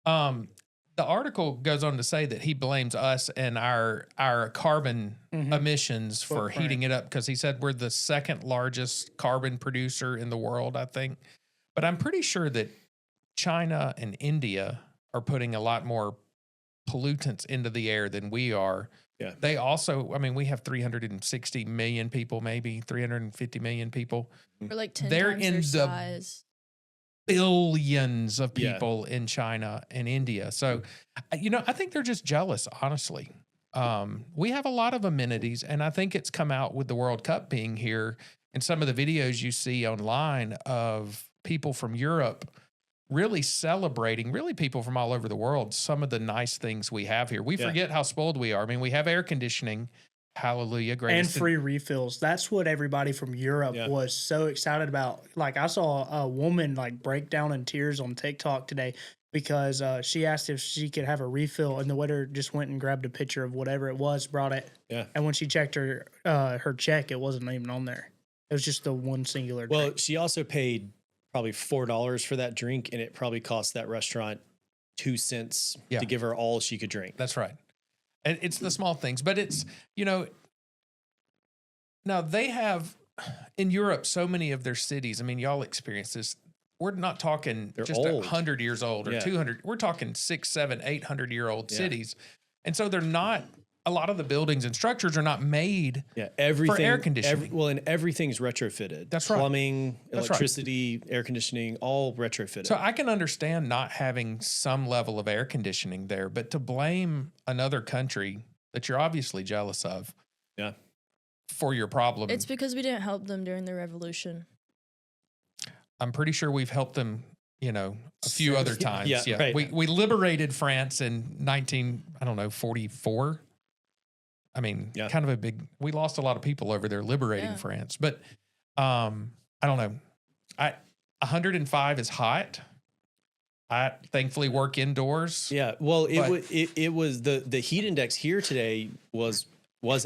The article goes on to say that he blames us and our carbon emissions for Footprint. heating it up, because he said we're the second largest carbon producer in the world, I think. But I'm pretty sure that China and India are putting a lot more pollutants into the air than we are. Yeah. They also, I mean, we have 360 million people, maybe 350 million people. Or like 10 They're times in their the size. Billions of Yeah. people in China and India. So, you know, I think they're just jealous, honestly. We have a lot of amenities, and I think it's come out with the World Cup being here and some of the videos you see online of people from Europe really celebrating, really people from all over the world, some of the nice things we have here. We Yeah. forget how spoiled we are. I mean, we have air conditioning. Hallelujah. And Greatest in- free refills. That's what everybody from Europe Yeah. was so excited about. Like, I saw a woman like break down in tears on TikTok today because she asked if she could have a refill, and the waiter just went and grabbed a picture of whatever it was, brought it. Yeah. And when she checked her check, it wasn't even on there. It was just the one singular Well, drink. she also paid probably $4 for that drink, and it probably cost that restaurant 2 cents Yeah. to give her all she could drink. That's right. And it's the small things, but it's, you know, now they have in Europe so many of their cities. I mean, y'all experience this. We're not talking They're just old. 100 years old or Yeah. 200. We're talking 6, 7, 800-year-old Yeah. cities. And so they're not, a lot of the buildings and structures are not made. Yeah, everything air conditioning. and everything's retrofitted. That's right. Plumbing, That's right. electricity, air conditioning, all retrofitted. So I can understand not having some level of air conditioning there, but to blame another country that you're obviously jealous of yeah, for your problem. It's because we didn't help them during the revolution. I'm pretty sure we've helped them, you know, a few other times. Yeah, right. We liberated France in 44. I mean, Yeah. kind of a big, we lost a lot of people over there liberating Yeah. France, but I don't know. 105 is hot. I thankfully work indoors. yeah. Well, But- it was the heat index here today was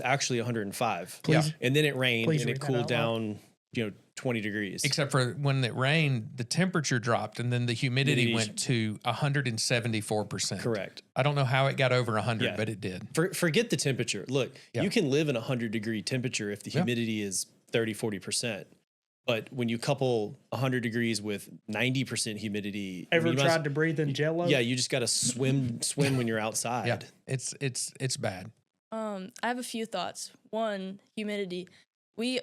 actually 105. Please- and then it rained please and it read that cooled out loud. down, 20 degrees. Except for when it rained, the temperature dropped and then the humidity Humidity- went to 174%. Correct. I don't know how it got over 100, Yeah. but it did. Forget the temperature. Look, Yeah. you can live in 100-degree temperature if the Yeah. humidity is 30, 40%. But when you couple 100 degrees with 90% humidity, Ever you tried to breathe in Jello? Yeah, you just got to swim when you're outside. Yeah, it's bad. I have a few thoughts. One, humidity. We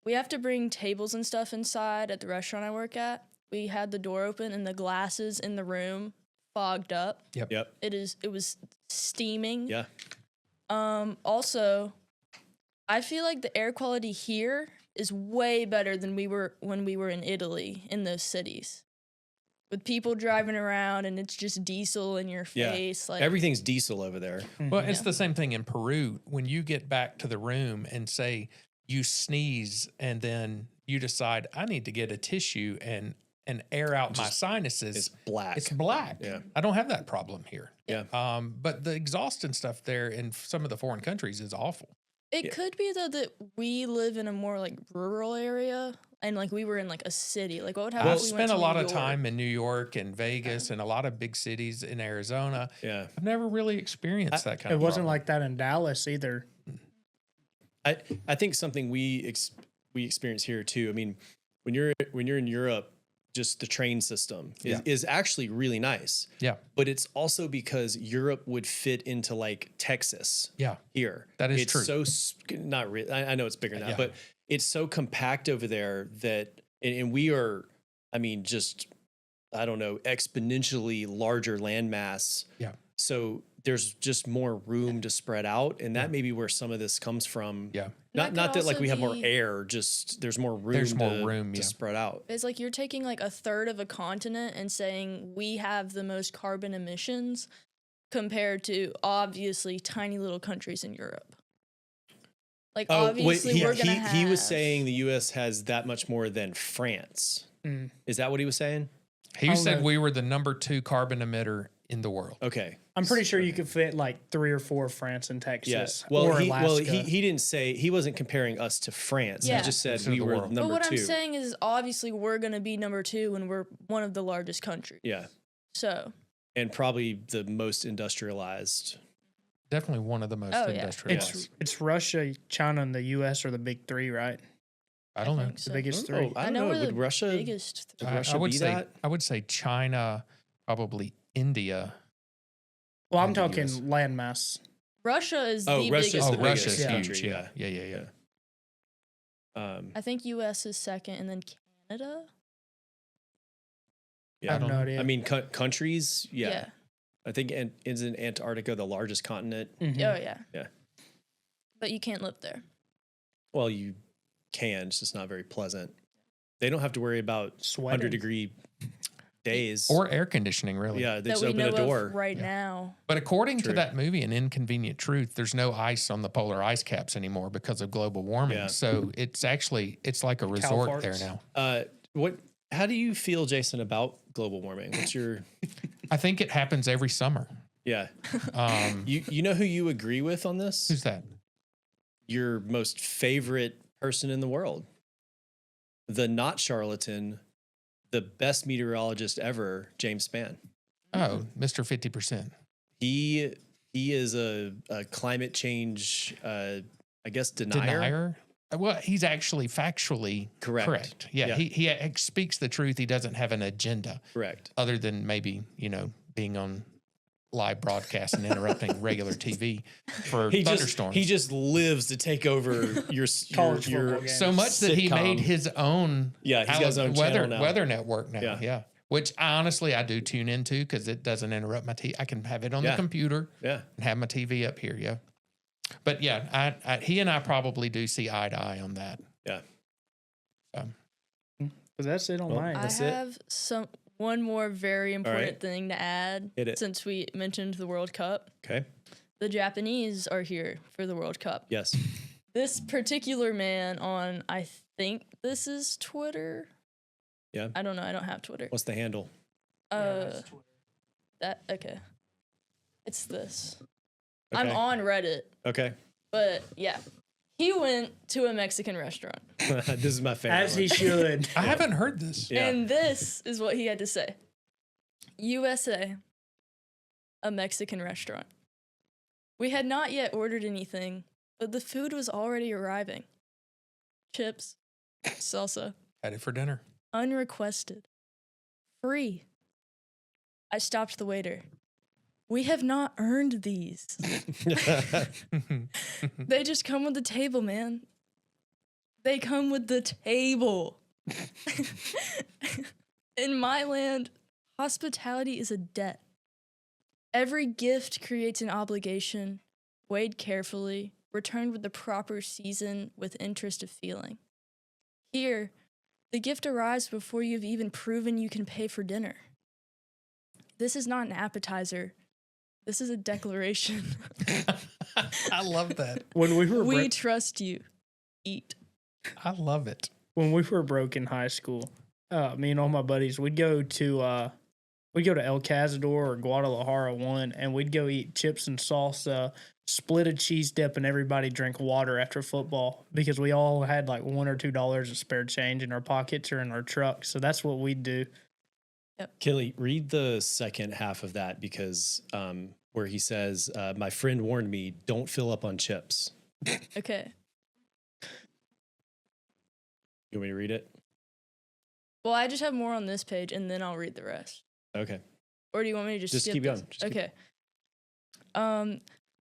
have to bring tables and stuff inside at the restaurant I work at. We had the door open and the glasses in the room fogged up. Yep. It was steaming. Yeah. Also, I feel like the air quality here is way better than when we were in Italy in those cities. With people driving around and it's just diesel in your Yeah. face. Like Everything's diesel over there. Well, it's the same thing in Peru. When you get back to the room and say you sneeze and then you decide I need to get a tissue and air out my sinuses, It's black. it's black. Yeah. I don't have that problem here. Yeah. But the exhaust and stuff there in some of the foreign countries is awful. It Yeah. could be though that we live in a more like rural area and like we were in like a city. Like what would happen I've if we went spent to a lot New of York? time in New York and Vegas and a lot of big cities in Arizona. Yeah. I've never really experienced that kind It of wasn't problem. like that in Dallas either. I think something we experience here too. I mean, when you're in Europe, just the train system is actually really nice. Yeah. But it's also because Europe would fit into like Texas Yeah. here. That is it's true. So not really. I know it's bigger than that, Yeah. but it's so compact over there that, and we are, I mean, just I don't know, exponentially larger landmass. Yeah. So there's just more room to spread out, and that may be where some of this comes from. Yeah. That Not could that like also we have more be- air, just there's more room. There's more to, room, to yeah. spread out. It's like you're taking like a third of a continent and saying we have the most carbon emissions compared to obviously tiny little countries in Europe. Like obviously we're gonna have. he was saying the U.S. has that much more than France. Mm. Is that what he was saying? He Oh, said no. we were the number 2 carbon emitter in the world. Okay. I'm pretty sure you could fit like 3 or 4 France and Texas. Yes. or Well, Alaska. he didn't say, he wasn't comparing us to France. Yeah. He just said It's in we the were world. but number what 2. I'm saying is obviously we're gonna be number 2 and we're one of the largest countries. Yeah. So And probably the most industrialized. Definitely one of the most Oh, yeah. industrialized. It's Russia, China, and the U.S. are the big 3, right? I don't know. think The so. biggest Oh, 3. I don't know. we're Would the Russia, biggest. would I Russia would be say that? I would say China, probably India. Well, I'm And the talking US. landmass. Russia is Oh, the Russia's biggest. the Oh, Russia's biggest huge. country, Yeah. yeah. Yeah. Um, I think U.S. is second, and then Canada. yeah. I have don't no know. idea. I mean, countries, yeah. I think isn't Antarctica the largest continent? Mhm. Oh yeah. Yeah. But you can't live there. Well, you can. It's just not very pleasant. They don't have to worry about Sweating. 100-degree days. Or air conditioning, really. yeah, they That just we open know a door. of right now. But according True. to that movie, An Inconvenient Truth, there's no ice on the polar ice caps anymore because of global warming. Yeah. So it's like a resort there farts. now. How do you feel, Jason, about global warming? What's your I think it happens every summer. yeah? Um, You know who you agree with on this? who's that? Your most favorite person in the world, the not charlatan, the best meteorologist ever, James Spann. Oh, Mr. 50%. He is a climate change, I guess, denier. Well, he's actually factually Correct. Yeah, Yeah. He speaks the truth. He doesn't have an agenda Correct. other than maybe, being on live broadcast and interrupting regular TV for thunderstorms. He just lives to take over your College your football games. so much that he sitcom. made his own Yeah, he's got his own channel now. weather network now. Yeah. Yeah. Which honestly I do tune into because it doesn't interrupt my TV. I can have it on the Yeah. computer Yeah. and have my TV up here. Yeah. But yeah, he and I probably do see eye to eye on that. Yeah. But that's it on Well, mine. That's I it? have one more very important right. thing to add. Hit it. Since we mentioned the World Cup, Okay. the Japanese are here for the World Cup. Yes. This particular man on, I think this is Twitter. Yeah. I don't know. I don't have Twitter. What's the handle? That okay. It's this. I'm Okay. on Reddit, Okay. but yeah. He went to a Mexican restaurant. This is my favorite. As he one. should. I haven't heard this. Yeah. And this is what he had to say. USA, a Mexican restaurant. We had not yet ordered anything, but the food was already arriving. Chips, salsa, Had it for dinner. Unrequested. Free. I stopped the waiter. We have not earned these. They just come with the table, man. They come with the table. In my land, hospitality is a debt. Every gift creates an obligation, weighed carefully, returned with the proper season with interest of feeling. Here, the gift arrives before you've even proven you can pay for dinner. This is not an appetizer. This is a declaration. I love that. When We trust you. Eat. I love it. when we were broke in high school, me and all my buddies, we'd go to El Cazador or Guadalajara one, and we'd go eat chips and salsa, split a cheese dip, and everybody drink water after football because we all had like $1 or $2 of spare change in our pockets or in our truck. So that's what we'd do. Kelly, read the second half of that because where he says, my friend warned me, don't fill up on chips. Okay. You want me to read it? Well, I just have more on this page, and then I'll read the rest. Okay. Or do you want me to just skip keep this? going. Just keep Okay. I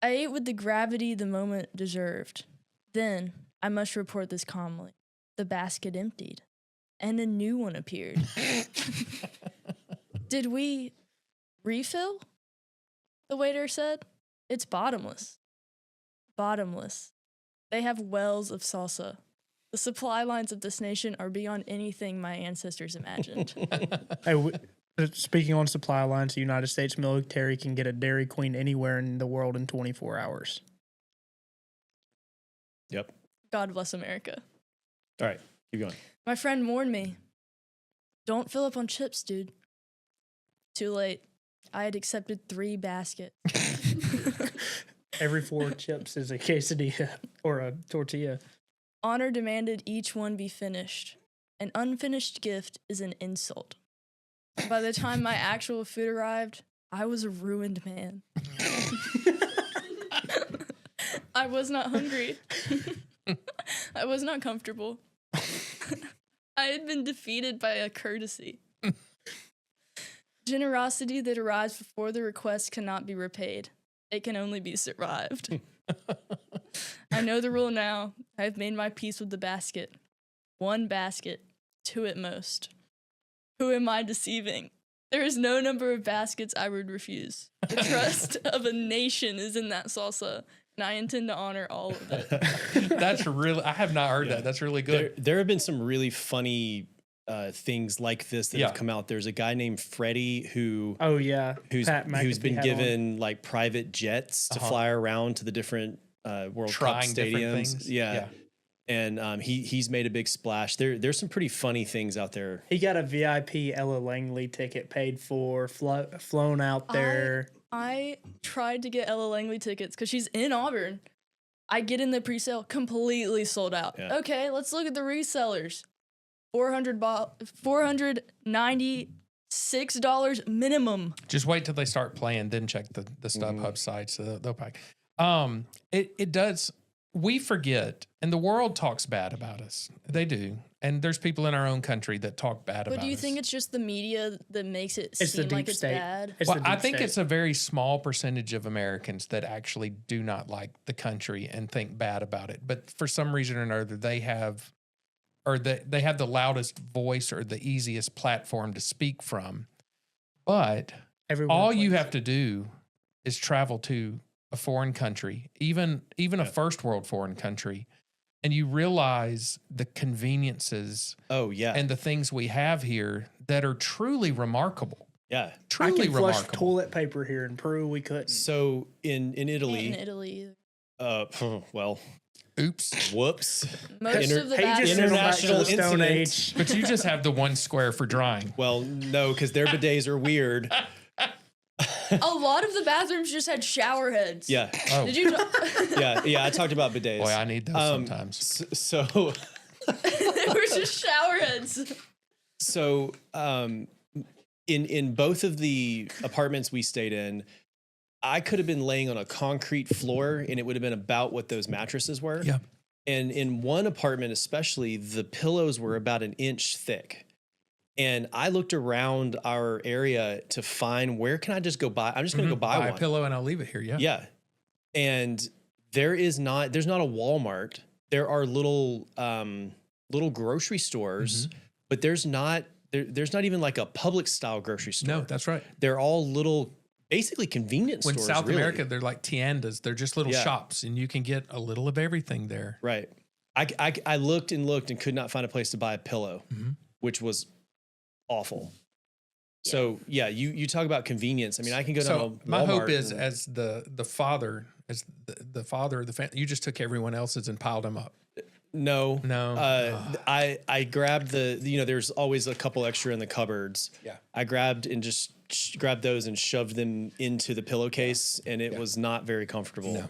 ate with the gravity the moment deserved. Then, I must report this calmly. The basket emptied, and a new one appeared. Did we refill? The waiter said. It's bottomless. Bottomless. They have wells of salsa. The supply lines of this nation are beyond anything my ancestors imagined. Hey, speaking on supply lines, the United States military can get a Dairy Queen anywhere in the world in 24 hours. Yep. God bless America. All right. Keep going. My friend warned me. Don't fill up on chips, dude. Too late. I had accepted 3 baskets. Every 4 chips is a quesadilla or a tortilla. Honor demanded each one be finished. An unfinished gift is an insult. By the time my actual food arrived, I was a ruined man. I was not hungry. I was not comfortable. I had been defeated by a courtesy. Generosity that arrives before the request cannot be repaid. It can only be survived. I know the rule now. I have made my peace with the basket. 1 basket, 2 at most. Who am I deceiving? There is no number of baskets I would refuse. The trust of a nation is in that salsa, and I intend to honor all of it. That's really, I have not heard that. That's really good. There have been some really funny things like this that Yeah. have come out. There's a guy named Freddie who's Oh yeah, Pat who's McAfee been had given like private jets to fly around to the different World Cup Trying different stadiums. things. Yeah. And he's made a big splash. There's some pretty funny things out there. He got a VIP Ella Langley ticket paid for, flown out there. I tried to get Ella Langley tickets because she's in Auburn. I get in the pre-sale, completely sold out. Yeah. Okay, let's look at the resellers. $496 minimum. Just wait till they start playing, then check the StubHub site. So they'll pack. It does. We forget, and the world talks bad about us. They do, and there's people in our own country that talk bad about us. But do you think it's just the media that makes it It's the seem deep like it's state. bad? It's Well, the I deep think state. it's a very small percentage of Americans that actually do not like the country and think bad about it. But for some reason or another, they have the loudest voice or the easiest platform to speak from. But Everywhere all you place. have to do is travel to a foreign country, even a first world foreign country, and you realize the conveniences Oh yeah. and the things we have here that are truly remarkable. yeah. I Truly can flush remarkable. toilet paper here in Peru. We couldn't. So in In Italy, Italy. well, Oops. whoops. Most of the Hey, just bathrooms. send 'em back to the International Stone incident. Age. But you just have the 1 square for drying. Well, no, because their bidets are weird. A lot of the bathrooms just had shower heads. Yeah. Oh, Did you? Yeah. I talked about bidets. boy, I need those sometimes. So They were just shower heads. So, in both of the apartments we stayed in, I could have been laying on a concrete floor, and it would have been about what those mattresses were. Yeah. And in one apartment, especially, the pillows were about an inch thick. And I looked around our area to find where can I just go buy? I'm just going to go buy one. a pillow and I'll leave it here. Yeah. Yeah. And there's not a Walmart. There are little grocery stores, but there's not even like a public style grocery store. No, that's right. They're all little, basically convenience When stores. South really. America, they're like tiendas. They're just little shops, and you can get a little of everything there. Right. I looked and looked and could not find a place to buy a pillow, which was awful. Yeah. So yeah, you talk about convenience. I mean, I can go down to Walmart. My hope is, as the father, as the father of the family, you just took everyone else's and piled them up. No. I grabbed there's always a couple extra in the cupboards. Yeah. I grabbed and just grabbed those and shoved them into the pillowcase, and it was not very comfortable. No.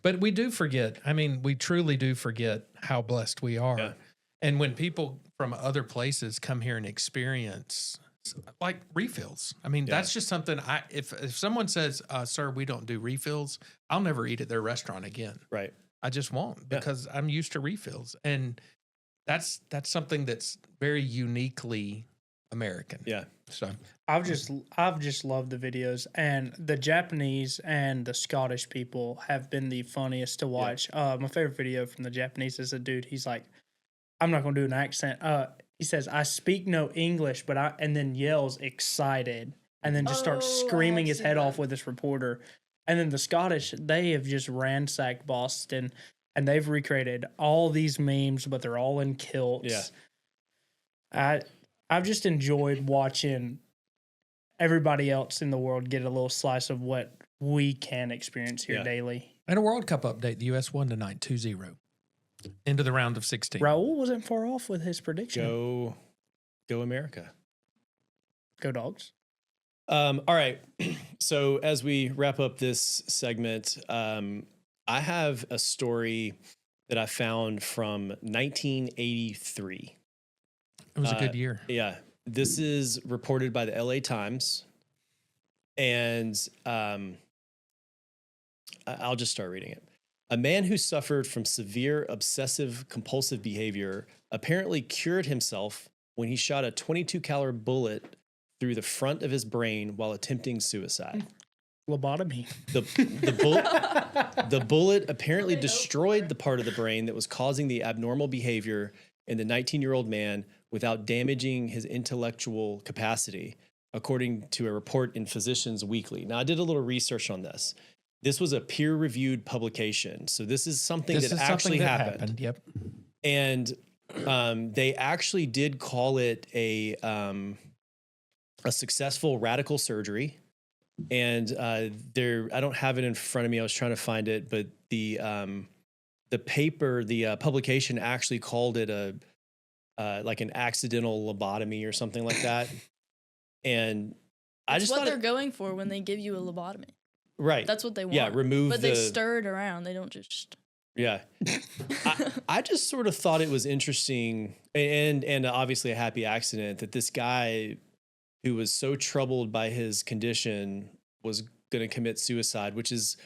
But we do forget. I mean, we truly do forget how blessed we are. Yeah. And when people from other places come here and experience like refills, I mean, that's just something if someone says, sir, we don't do refills, I'll never eat at their restaurant again. Right. I just won't, because I'm used to refills. And that's something that's very uniquely American. Yeah. So I've just loved the videos, and the Japanese and the Scottish people have been the funniest to watch. My favorite video from the Japanese is a dude. He's like, I'm not going to do an accent. He says, I speak no English, and then yells excited, and then just starts screaming his head off with this reporter. And then the Scottish, they have just ransacked Boston, and they've recreated all these memes, but they're all in kilts. Yeah. I've just enjoyed watching everybody else in the world get a little slice of what we can experience here daily. And a World Cup update, the U.S. won tonight 2-0 into the round of 16. Raul wasn't far off with his prediction. Go America. Go Dogs. All right. So as we wrap up this segment, I have a story that I found from 1983. It was a good year. Yeah. This is reported by the LA Times. And I'll just start reading it. A man who suffered from severe obsessive compulsive behavior apparently cured himself when he shot a 22 caliber bullet through the front of his brain while attempting suicide. Lobotomy. The bullet apparently destroyed the part of the brain that was causing the abnormal behavior in the 19-year-old man without damaging his intellectual capacity, according to a report in Physicians Weekly. Now, I did a little research on this. This was a peer-reviewed publication, so this is something that actually happened. Yep. And they actually did call it a successful radical surgery. And I don't have it in front of me. I was trying to find it, but the paper, the publication actually called it like an accidental lobotomy or something like that. And I just what they're going for when they give you a lobotomy. Right. That's what they want. Yeah, remove but they stir it around. They don't just. Yeah. I just sort of thought it was interesting and obviously a happy accident that this guy who was so troubled by his condition was going to commit suicide, which is,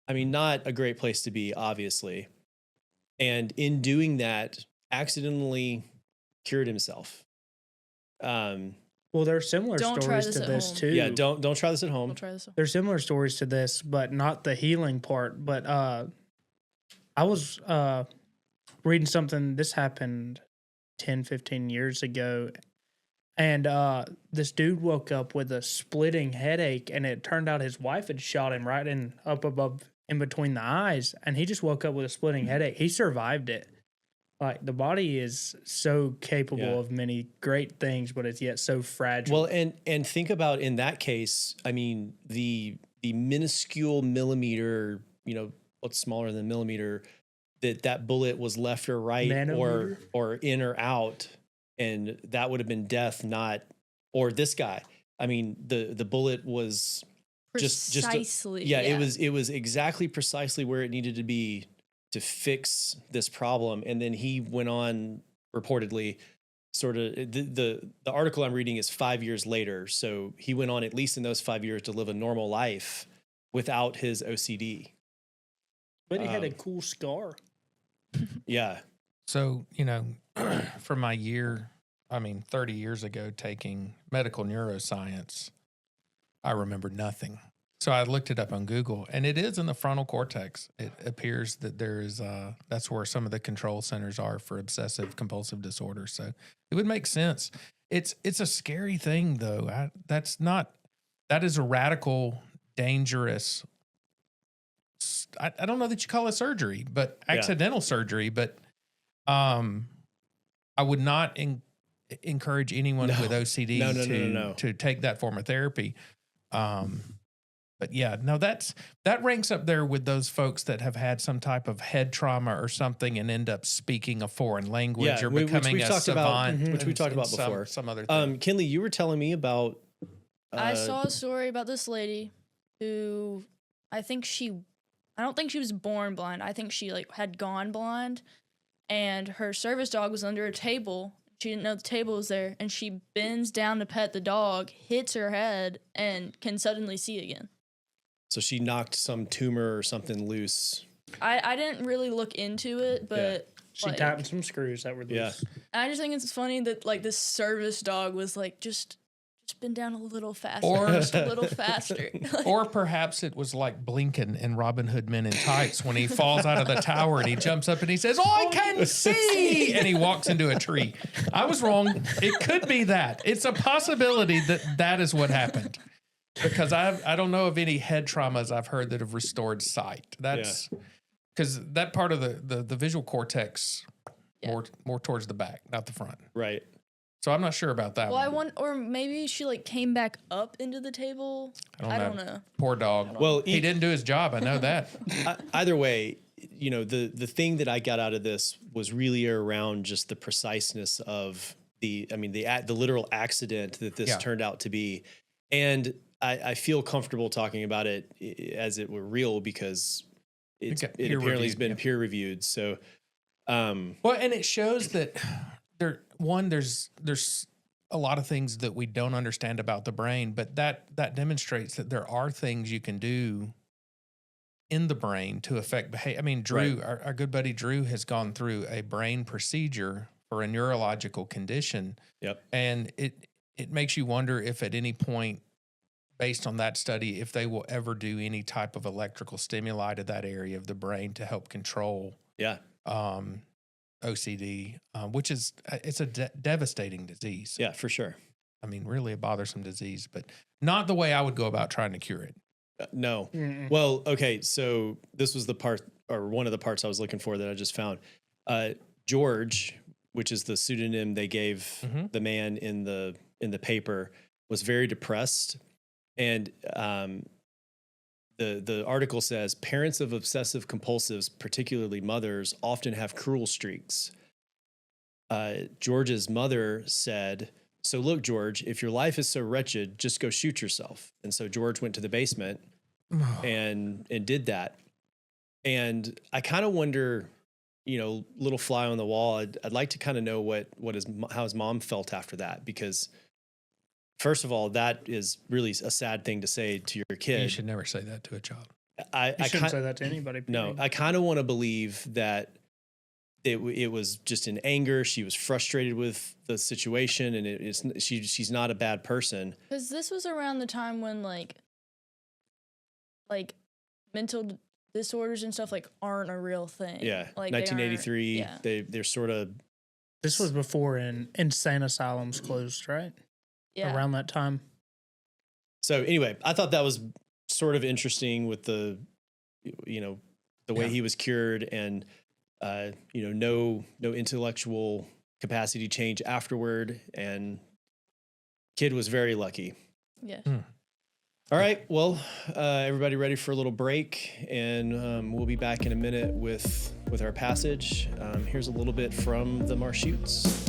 I mean, not a great place to be, obviously. And in doing that, accidentally cured himself. Well, there are similar Don't try stories this to at this home. too. Yeah, don't try this at home. Don't try this. There's similar stories to this, but not the healing part. But I was reading something. This happened 10, 15 years ago. And this dude woke up with a splitting headache, and it turned out his wife had shot him right up above in between the eyes, and he just woke up with a splitting headache. He survived it. Like, the body is so capable of many great things, but it's yet so fragile. Well, and think about in that case, I mean, the minuscule millimeter, what's smaller than millimeter, that bullet was left or right or in or out, and that would have been death, or this guy. I mean, the bullet was precisely. It was exactly precisely where it needed to be to fix this problem. And then he went on, reportedly, sort of the article I'm reading is 5 years later. So he went on, at least in those 5 years, to live a normal life without his OCD. But he had a cool scar. Yeah. So, from my 30 years ago, taking medical neuroscience, I remember nothing. So I looked it up on Google, and it is in the frontal cortex. It appears that there is, that's where some of the control centers are for obsessive compulsive disorder. So it would make sense. It's a scary thing, though. That is a radical, dangerous, I don't know that you call it surgery, but accidental surgery. But I would not encourage anyone with OCD to take that form of therapy. But yeah, no, that ranks up there with those folks that have had some type of head trauma or something and end up speaking a foreign language or becoming a savant, which we talked about before. Some other thing. Kinley, you were telling me about. I saw a story about this lady who I don't think she was born blind. I think she had gone blind, and her service dog was under a table. She didn't know the table was there, and she bends down to pet the dog, hits her head, and can suddenly see again. So she knocked some tumor or something loose. I didn't really look into it, but she tightened some screws that were loose. Yeah. I just think it's funny that this service dog was just bend down a little faster, Or- just a little faster. Or perhaps it was like Blinken in Robin Hood Men in Tights when he falls out of the tower and he jumps up and he says, "I can see!" and he walks into a tree. I was wrong. It could be that. It's a possibility that is what happened. Because I don't know of any head traumas I've heard that have restored sight. That's because that part of the visual cortex more towards the back, not the front. Right. So I'm not sure about that one. Or maybe she came back up into the table. I don't know. Poor dog. Well, he didn't do his job. I know that. Either way, the thing that I got out of this was really around just the preciseness of the literal accident that this turned out to be. And I feel comfortable talking about it as it were real because it apparently has been peer reviewed. So, well, and it shows that there's a lot of things that we don't understand about the brain, but that demonstrates that there are things you can do in the brain to affect behavior. I mean, Drew, our good buddy Drew, has gone through a brain procedure for a neurological condition. Yep. And it makes you wonder if at any point, based on that study, if they will ever do any type of electrical stimuli to that area of the brain to help control OCD, which is it's a devastating disease. Yeah, for sure. I mean, really a bothersome disease, but not the way I would go about trying to cure it. No. Mm-mm. Well, okay. So this was the part, or one of the parts I was looking for that I just found. George, which is the pseudonym they gave the man in the paper, was very depressed, and the article says parents of obsessive compulsives, particularly mothers, often have cruel streaks. George's mother said, "So look, George, if your life is so wretched, just go shoot yourself." And so George went to the basement and did that. And I kind of wonder, little fly on the wall. I'd like to kind of know how his mom felt after that, because first of all, that is really a sad thing to say to your kid. You should never say that to a child. I shouldn't say that to anybody. No, I kind of want to believe that it was just in anger. She was frustrated with the situation, and she's not a bad person. Because this was around the time when like mental disorders and stuff aren't a real thing. Yeah, like 1983. They're sort of. This was before insane asylums closed, right? Yeah, around that time. So anyway, I thought that was sort of interesting with the way he was cured, and no intellectual capacity change afterward, and kid was very lucky. Yeah. All right, well, everybody ready for a little break, and we'll be back in a minute with our passage. Here's a little bit from the Marshutes.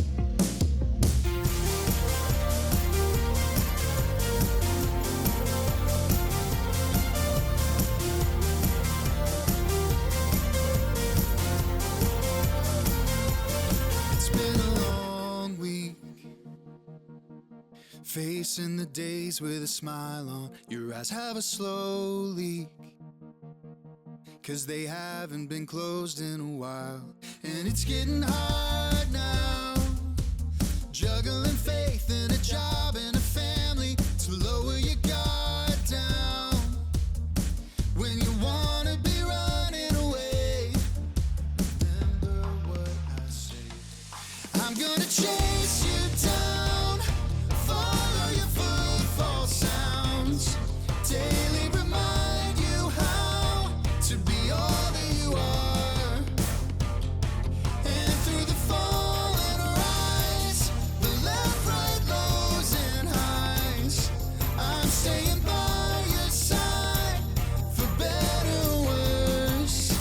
Facing the days with a smile on your eyes have a slow leak. 'cause they haven't been closed in a while. And it's getting hard now, juggling faith and a job and a family, to lower your guard down when you wanna be running away. Remember what I say. I'm gonna chase you down, follow your footfall sounds, daily remind you how to be all that you are. And through the fall and rise, the left, right, lows and highs, I'm staying by your side, for better or worse.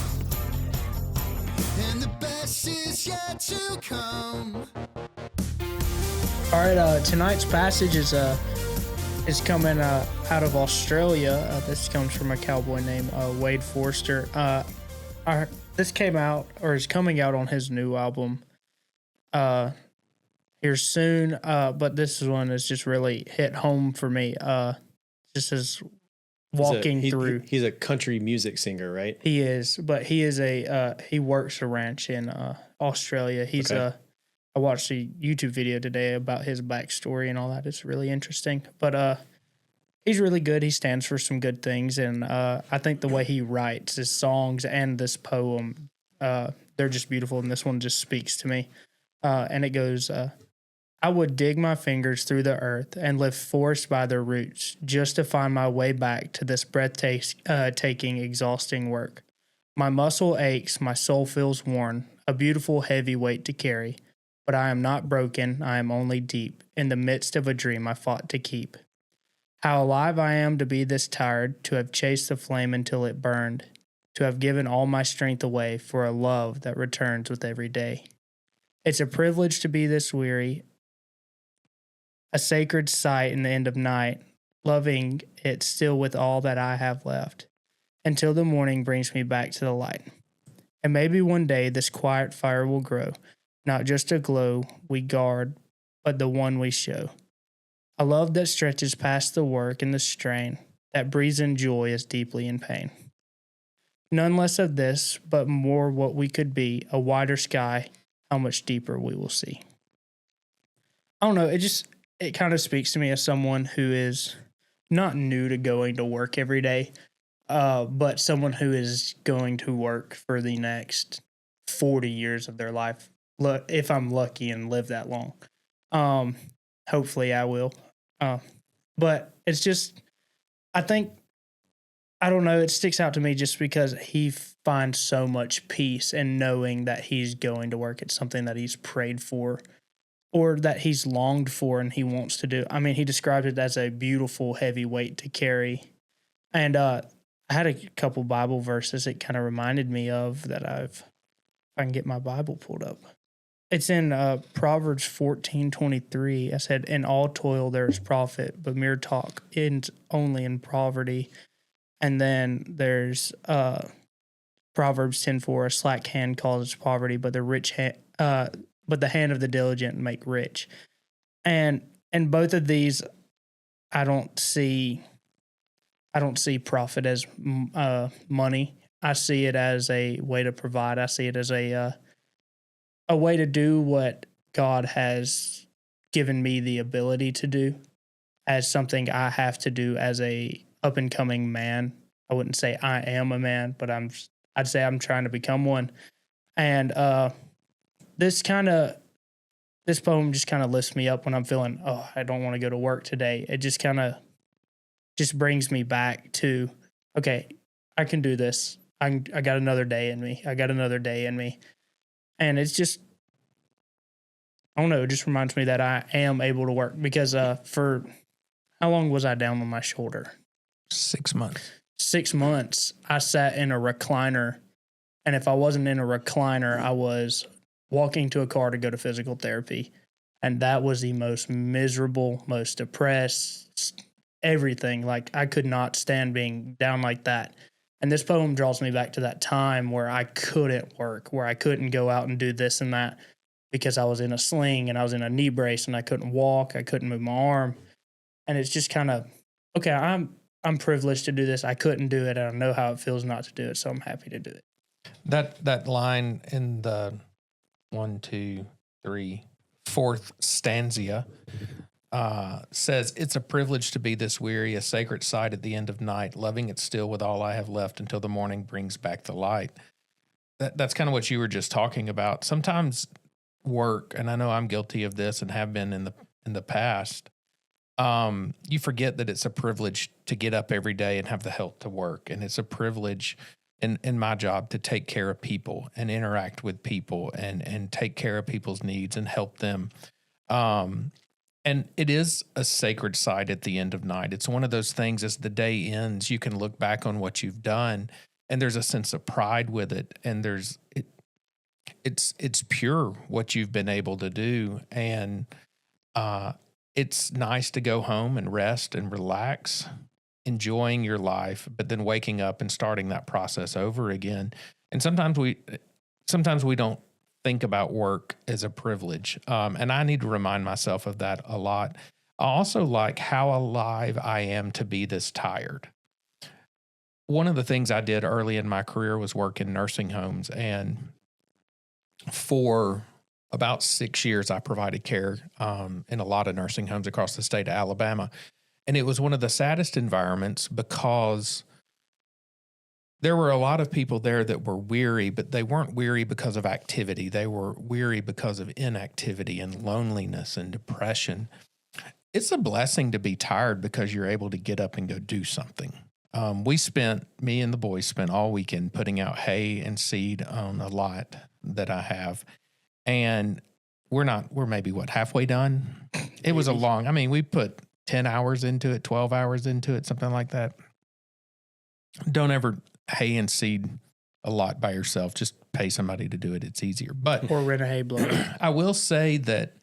And the best is yet to come. All right, tonight's passage is coming out of Australia. This comes from a cowboy named Wade Forster. This came out, or is coming out, on his new album here soon. But this one has just really hit home for me. Just as walking through. He's a country music singer, right? He is, but he is he works a ranch in Australia. He's Okay. I watched a YouTube video today about his backstory and all that. It's really interesting. But he's really good. He stands for some good things, and I think the way he writes his songs and this poem, they're just beautiful. And this one just speaks to me. And it goes, I would dig my fingers through the earth and live forest by their roots, just to find my way back to this breathtaking, exhausting work. My muscle aches, my soul feels worn, a beautiful heavy weight to carry. But I am not broken, I am only deep, in the midst of a dream I fought to keep. How alive I am to be this tired, to have chased the flame until it burned, to have given all my strength away for a love that returns with every day. It's a privilege to be this weary, a sacred sight in the end of night, loving it still with all that I have left, until the morning brings me back to the light. And maybe one day this quiet fire will grow, not just a glow we guard, but the one we show. A love that stretches past the work and the strain, that breathes in joy as deeply in pain. None less of this, but more what we could be, a wider sky, how much deeper we will see. I don't know, it kind of speaks to me as someone who is not new to going to work every day, but someone who is going to work for the next 40 years of their life, if I'm lucky and live that long. Hopefully I will. But it's just, I don't know, it sticks out to me just because he finds so much peace in knowing that he's going to work. It's something that he's prayed for or that he's longed for and he wants to do. I mean, he described it as a beautiful, heavy weight to carry. And I had a couple Bible verses it kind of reminded me of that if I can get my Bible pulled up. It's in Proverbs 14:23. I said, in all toil there is profit, but mere talk ends only in poverty. And then there's Proverbs 10:4. A slack hand causes poverty, but the hand of the diligent make rich. And in both of these, I don't see profit as money. I see it as a way to provide. I see it as a way to do what God has given me the ability to do, as something I have to do as a up and coming man. I wouldn't say I am a man, but I'd say I'm trying to become one. And this poem just kind of lifts me up when I'm feeling, I don't want to go to work today. It just kind of brings me back to, okay, I can do this. I got another day in me. And it's just, I don't know, it just reminds me that I am able to work because for how long was I down on my shoulder? 6 months. 6 months. I sat in a recliner, and if I wasn't in a recliner, I was walking to a car to go to physical therapy. And that was the most miserable, most depressed, everything. Like, I could not stand being down like that. And this poem draws me back to that time where I couldn't work, where I couldn't go out and do this and that because I was in a sling and I was in a knee brace and I couldn't walk. I couldn't move my arm. And it's just kind of, okay, I'm privileged to do this. I couldn't do it, and I know how it feels not to do it, so I'm happy to do it. That line in the 4th stanza says, "It's a privilege to be this weary, a sacred sight at the end of night, loving it still with all I have left until the morning brings back the light." That's kind of what you were just talking about. Sometimes work, and I know I'm guilty of this and have been in the past. You forget that it's a privilege to get up every day and have the health to work, and it's a privilege in my job to take care of people and interact with people and take care of people's needs and help them. And it is a sacred sight at the end of night. It's one of those things, as the day ends, you can look back on what you've done, and there's a sense of pride with it. And it's pure what you've been able to do. And it's nice to go home and rest and relax, enjoying your life, but then waking up and starting that process over again. And sometimes we don't think about work as a privilege. And I need to remind myself of that a lot. I also like how alive I am to be this tired. One of the things I did early in my career was work in nursing homes. And for about 6 years, I provided care in a lot of nursing homes across the state of Alabama. And it was one of the saddest environments because there were a lot of people there that were weary, but they weren't weary because of activity. They were weary because of inactivity and loneliness and depression. It's a blessing to be tired because you're able to get up and go do something. Me and the boys spent all weekend putting out hay and seed on a lot that I have. And we're maybe halfway done? It was we put 10 hours into it, 12 hours into it, something like that. Don't ever hay and seed a lot by yourself. Just pay somebody to do it. It's easier. But Or rent a hay blower. I will say that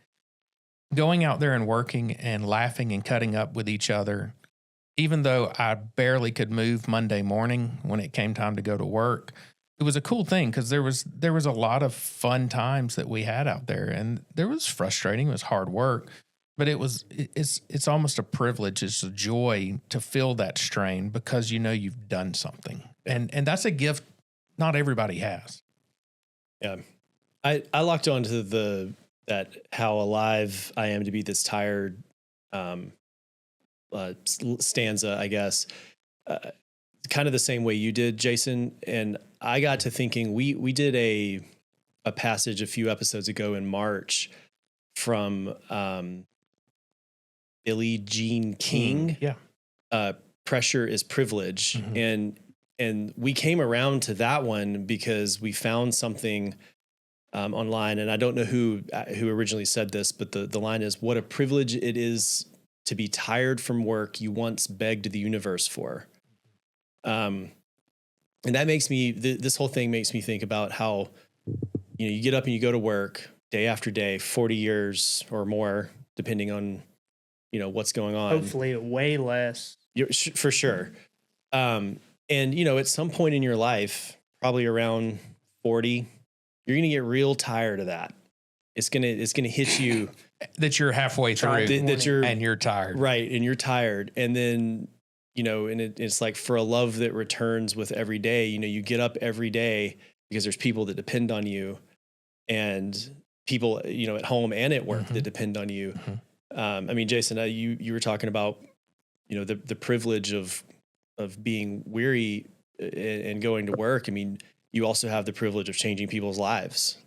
going out there and working and laughing and cutting up with each other, even though I barely could move Monday morning when it came time to go to work, it was a cool thing because there was a lot of fun times that we had out there, and there was frustrating. It was hard work, but it's almost a privilege. It's a joy to feel that strain because you know you've done something, and that's a gift not everybody has. Yeah, I locked on to that how alive I am to be this tired stanza, I guess. Kind of the same way you did, Jason. And I got to thinking, we did a passage a few episodes ago in March from Billie Jean King. Pressure is privilege. Mm-hmm. And we came around to that one because we found something online, and I don't know who originally said this, but the line is, "What a privilege it is to be tired from work you once begged the universe for." And that makes me, this whole thing makes me think about how, you get up and you go to work day after day, 40 years or more, depending on, what's going on. Hopefully way less. For sure. And, at some point in your life, probably around 40, you're going to get real tired of that. It's going to hit you. That you're halfway through and you're tired. Right. And you're tired. And then, and it's like, for a love that returns with every day, you get up every day because there's people that depend on you, and people, at home and at work, mm-hmm. that depend on you. Mm-hmm. Jason, you were talking about, the privilege of being weary and going to work. You also have the privilege of changing people's lives.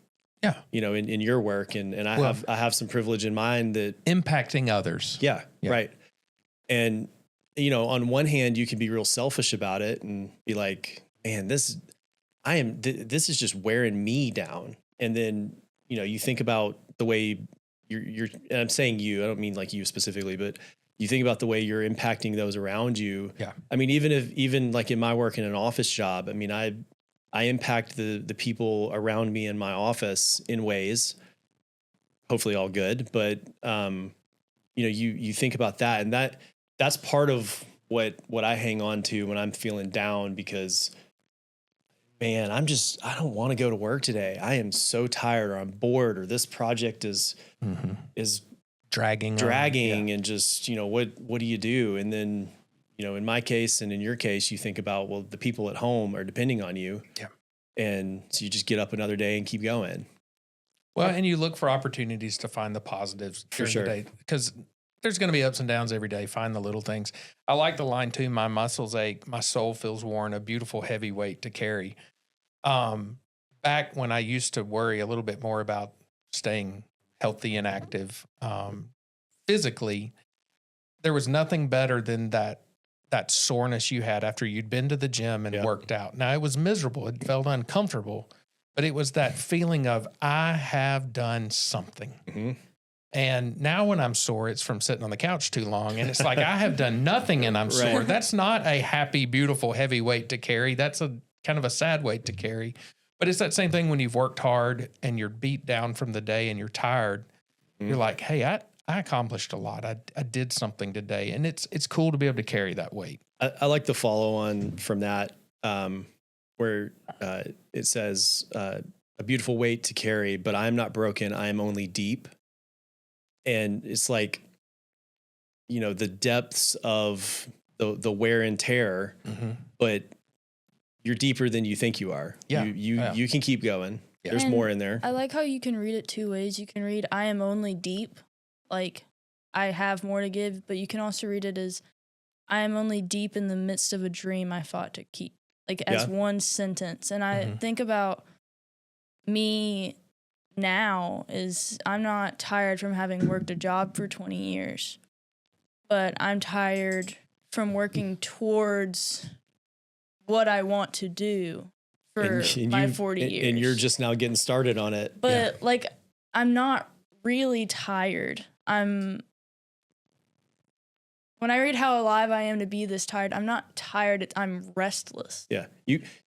Yeah. In your work. And I have some privilege in mine that impacting others. Yeah. Right. And, on one hand, you can be real selfish about it and be like, man, this is just wearing me down. And then, you think about the way you're, and I'm saying you, I don't mean like you specifically, but you think about the way you're impacting those around you. Yeah. Even like in my work in an office job, I impact the people around me in my office in ways, hopefully all good, but, you think about that, and that's part of what I hang on to when I'm feeling down, because, man, I don't want to go to work today. I am so tired, or I'm bored, or this project is dragging and just, what do you do? And then, in my case and in your case, you think about, well, the people at home are depending on you. Yeah. And so you just get up another day and keep going. Well, and you look for opportunities to find the positives For during sure. the day because there's going to be ups and downs every day. Find the little things. I like the line too. My muscles ache. My soul feels worn. A beautiful heavy weight to carry. Back when I used to worry a little bit more about staying healthy and active, physically, there was nothing better than that soreness you had after you'd been to the gym and worked out. Now, it was miserable. It felt uncomfortable, but it was that feeling of, I have done something. Mm-hmm. And now when I'm sore, it's from sitting on the couch too long. And it's like, I have done nothing and I'm sore. Right. That's not a happy, beautiful, heavy weight to carry. That's a kind of a sad weight to carry. But it's that same thing when you've worked hard and you're beat down from the day and you're tired. You're like, hey, I accomplished a lot. I did something today. And it's cool to be able to carry that weight. I like the follow on from that, where it says, a beautiful weight to carry, but I am not broken. I am only deep. And it's like, the depths of the wear and tear, but you're deeper than you think you are. Yeah. You can keep going. Yeah. There's And more in there. I like how you can read it two ways. You can read, I am only deep, like I have more to give, but you can also read it as, I am only deep in the midst of a dream I fought to keep, like as one sentence. And I think about me now is I'm not tired from having worked a job for 20 years, but I'm tired from working towards what I want to do for my 40 years. And you're just now getting started on it. But like, I'm not really tired. When I read how alive I am to be this tired, I'm not tired. I'm restless. Yeah.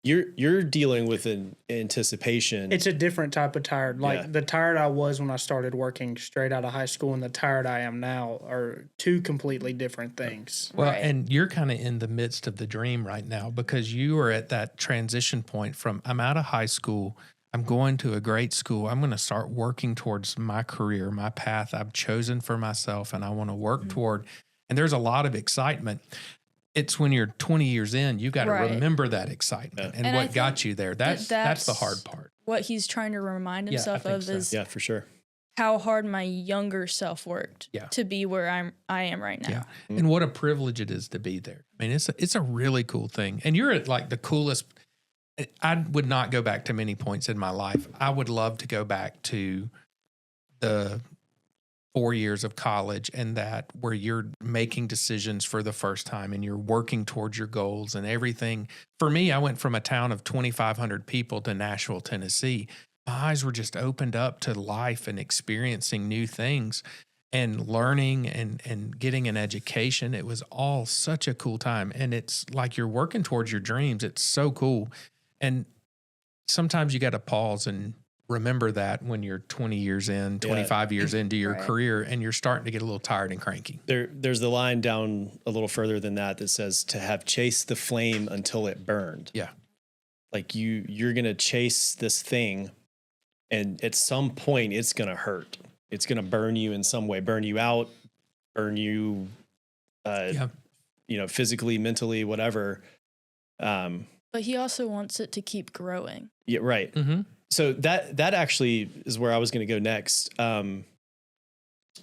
You're dealing with an anticipation. It's a different type of tired. Like Yeah. the tired I was when I started working straight out of high school and the tired I am now are two completely different things. Well, Right. and you're kind of in the midst of the dream right now because you are at that transition point from I'm out of high school, I'm going to a great school, I'm going to start working towards my career, my path I've chosen for myself, and I want to work toward. And there's a lot of excitement. It's when you're 20 years in, you got to Right. remember that excitement and And I what got think you there. That's the hard part. What he's trying to remind Yeah, I himself think of so. is yeah, for sure. how hard my younger self worked Yeah. to be where I am right now. Yeah. And what a privilege it is to be there. I mean, it's a really cool thing. And you're at like the coolest. I would not go back to many points in my life. I would love to go back to the 4 years of college and that where you're making decisions for the first time and you're working towards your goals and everything. For me, I went from a town of 2,500 people to Nashville, Tennessee. My eyes were just opened up to life and experiencing new things and learning and getting an education. It was all such a cool time. And it's like you're working towards your dreams. It's so cool. And sometimes you got to pause and remember that when you're 20 years in, 25 years into your Right. career and you're starting to get a little tired and cranky. There's the line down a little further than that says to have chased the flame until it burned. Yeah. Like you're going to chase this thing and at some point it's going to hurt. It's going to burn you in some way, burn you out, burn you, physically, mentally, whatever. But he also wants it to keep growing. Yeah. Right. Mm-hmm. So that actually is where I was going to go next.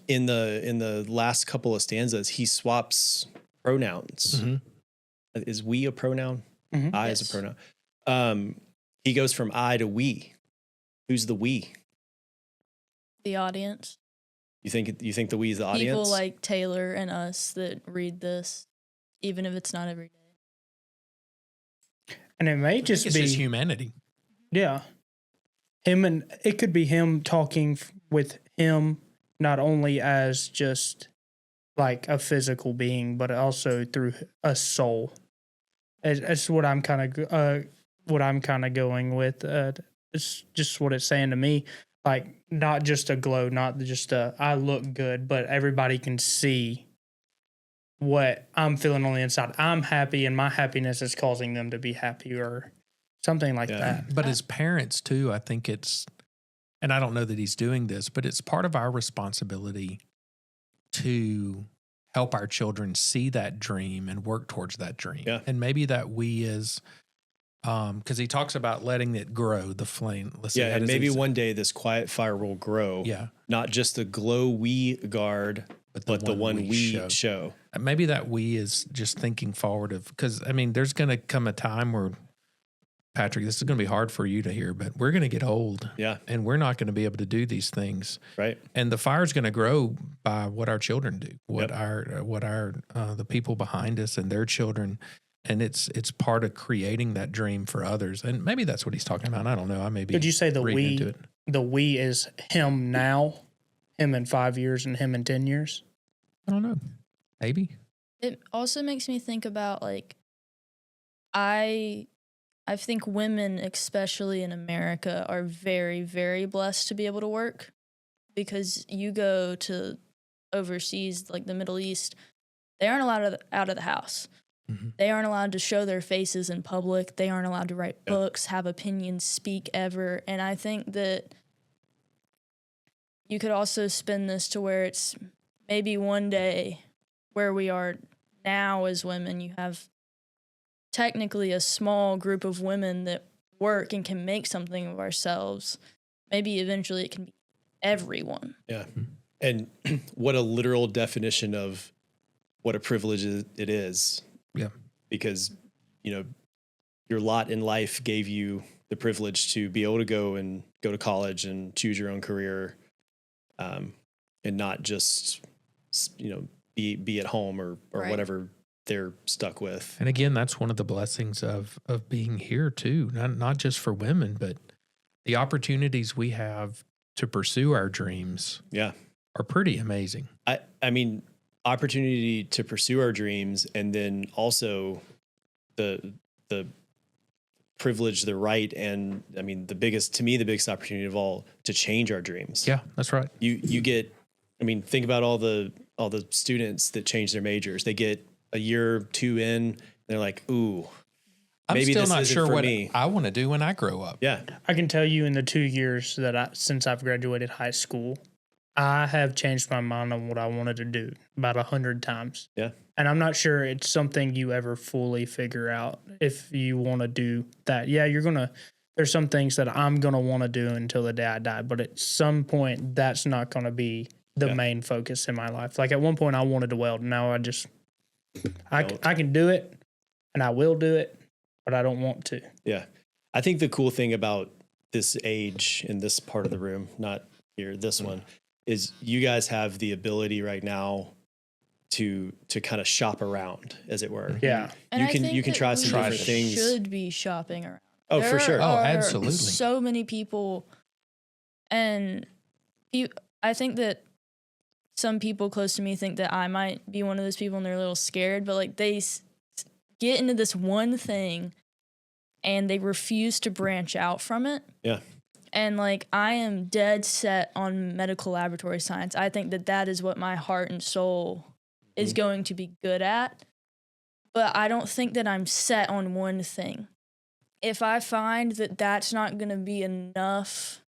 In the last couple of stanzas, he swaps pronouns. Mm-hmm. Is we a pronoun? Mhm. I Yes. is a pronoun. He goes from I to we. Who's the we? The audience. You think the we is the audience? People like Taylor and us that read this, even if it's not every day. And it may It's just just be humanity. Yeah. It could be him talking with him, not only as just like a physical being, but also through a soul. It's what I'm kind of going with. It's just what it's saying to me. Like not just a glow, not just I look good, but everybody can see what I'm feeling on the inside. I'm happy, and my happiness is causing them to be happy, or something like that. But as parents too, I think it's, and I don't know that he's doing this, but it's part of our responsibility to help our children see that dream and work towards that dream. Yeah. And maybe that we is, because he talks about letting it grow, the flame. Let's see, Yeah, how and does he maybe say- one day this quiet fire will grow. Yeah. Not just the glow we guard, but the one we show. Maybe that we is just thinking forward of, because I mean, there's going to come a time where, Patrick, this is going to be hard for you to hear, but we're going to get old. Yeah. And we're not going to be able to do these things. Right. And the fire's going to grow by what our children do, what Yep. our the people behind us and their children. And it's part of creating that dream for others. And maybe that's what he's talking about. I don't know. I may be. Did you say the reading into we? it. The we is him now, him in 5 years, and him in 10 years. I don't know. Maybe. It also makes me think about like I think women, especially in America, are very, very blessed to be able to work, because you go to overseas, like the Middle East, they aren't allowed out of the house. Mm-hmm. They aren't allowed to show their faces in public. They aren't allowed to write Yeah. books, have opinions, speak ever. And I think that you could also spin this to where it's maybe one day where we are now as women, you have technically a small group of women that work and can make something of ourselves. Maybe eventually it can be everyone. Yeah. And what a literal definition of what a privilege it is. Yeah. Because, you know, your lot in life gave you the privilege to be able to go to college and choose your own career, and not just, you know, be at home or Right. whatever they're stuck with. And again, that's one of the blessings of being here too, not just for women, but the opportunities we have to pursue our dreams Yeah. are pretty amazing. I mean, opportunity to pursue our dreams, and then also the privilege, the right, and I mean the biggest opportunity of all, to change our dreams. Yeah, that's right. You get, I mean, think about all the students that change their majors. They get a year or two in, they're like, ooh, I'm maybe still this not isn't sure for what me. I want to do when I grow up. Yeah. I can tell you in the 2 years that since I've graduated high school, I have changed my mind on what I wanted to do about 100 times. Yeah. And I'm not sure it's something you ever fully figure out if you want to do that. Yeah, there's some things that I'm going to want to do until the day I die, but at some point that's not going to be the main focus in my life. Like at one point I wanted to weld. Now I can do it and I will do it, but I don't want to. Yeah. I think the cool thing about this age in this part of the room, not here, this one, is you guys have the ability right now to kind of shop around, as it were. Yeah. And I think you can that try some we different things. should be shopping around. Oh, for sure. Oh, are absolutely. So many people, and I think that some people close to me think that I might be one of those people, and they're a little scared. But like they get into this one thing, and they refuse to branch out from it. Yeah. And like I am dead set on medical laboratory science. I think that is what my heart and soul is going to be good at. But I don't think that I'm set on one thing. If I find that that's not going to be enough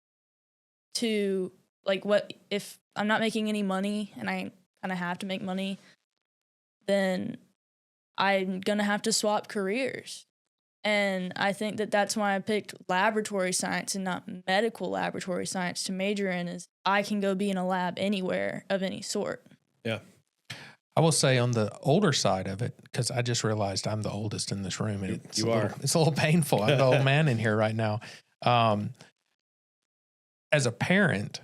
to, like, what if I'm not making any money and I kind of have to make money, then I'm going to have to swap careers. And I think that that's why I picked laboratory science and not medical laboratory science to major in, is I can go be in a lab anywhere of any sort. Yeah. I will say on the older side of it, because I just realized I'm the oldest in this room, and it's a little painful. I'm the old man in here right now. As a parent,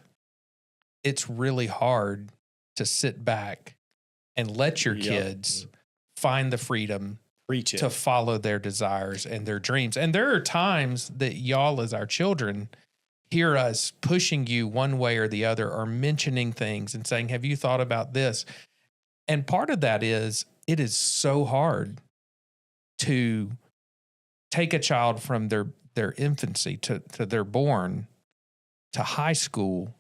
it's really hard to sit back and let your kids find the freedom Reach it. to follow their desires and their dreams. And there are times that y'all as our children hear us pushing you one way or the other, or mentioning things and saying, have you thought about this? And part of that is, it is so hard to take a child from their infancy to they're born to high school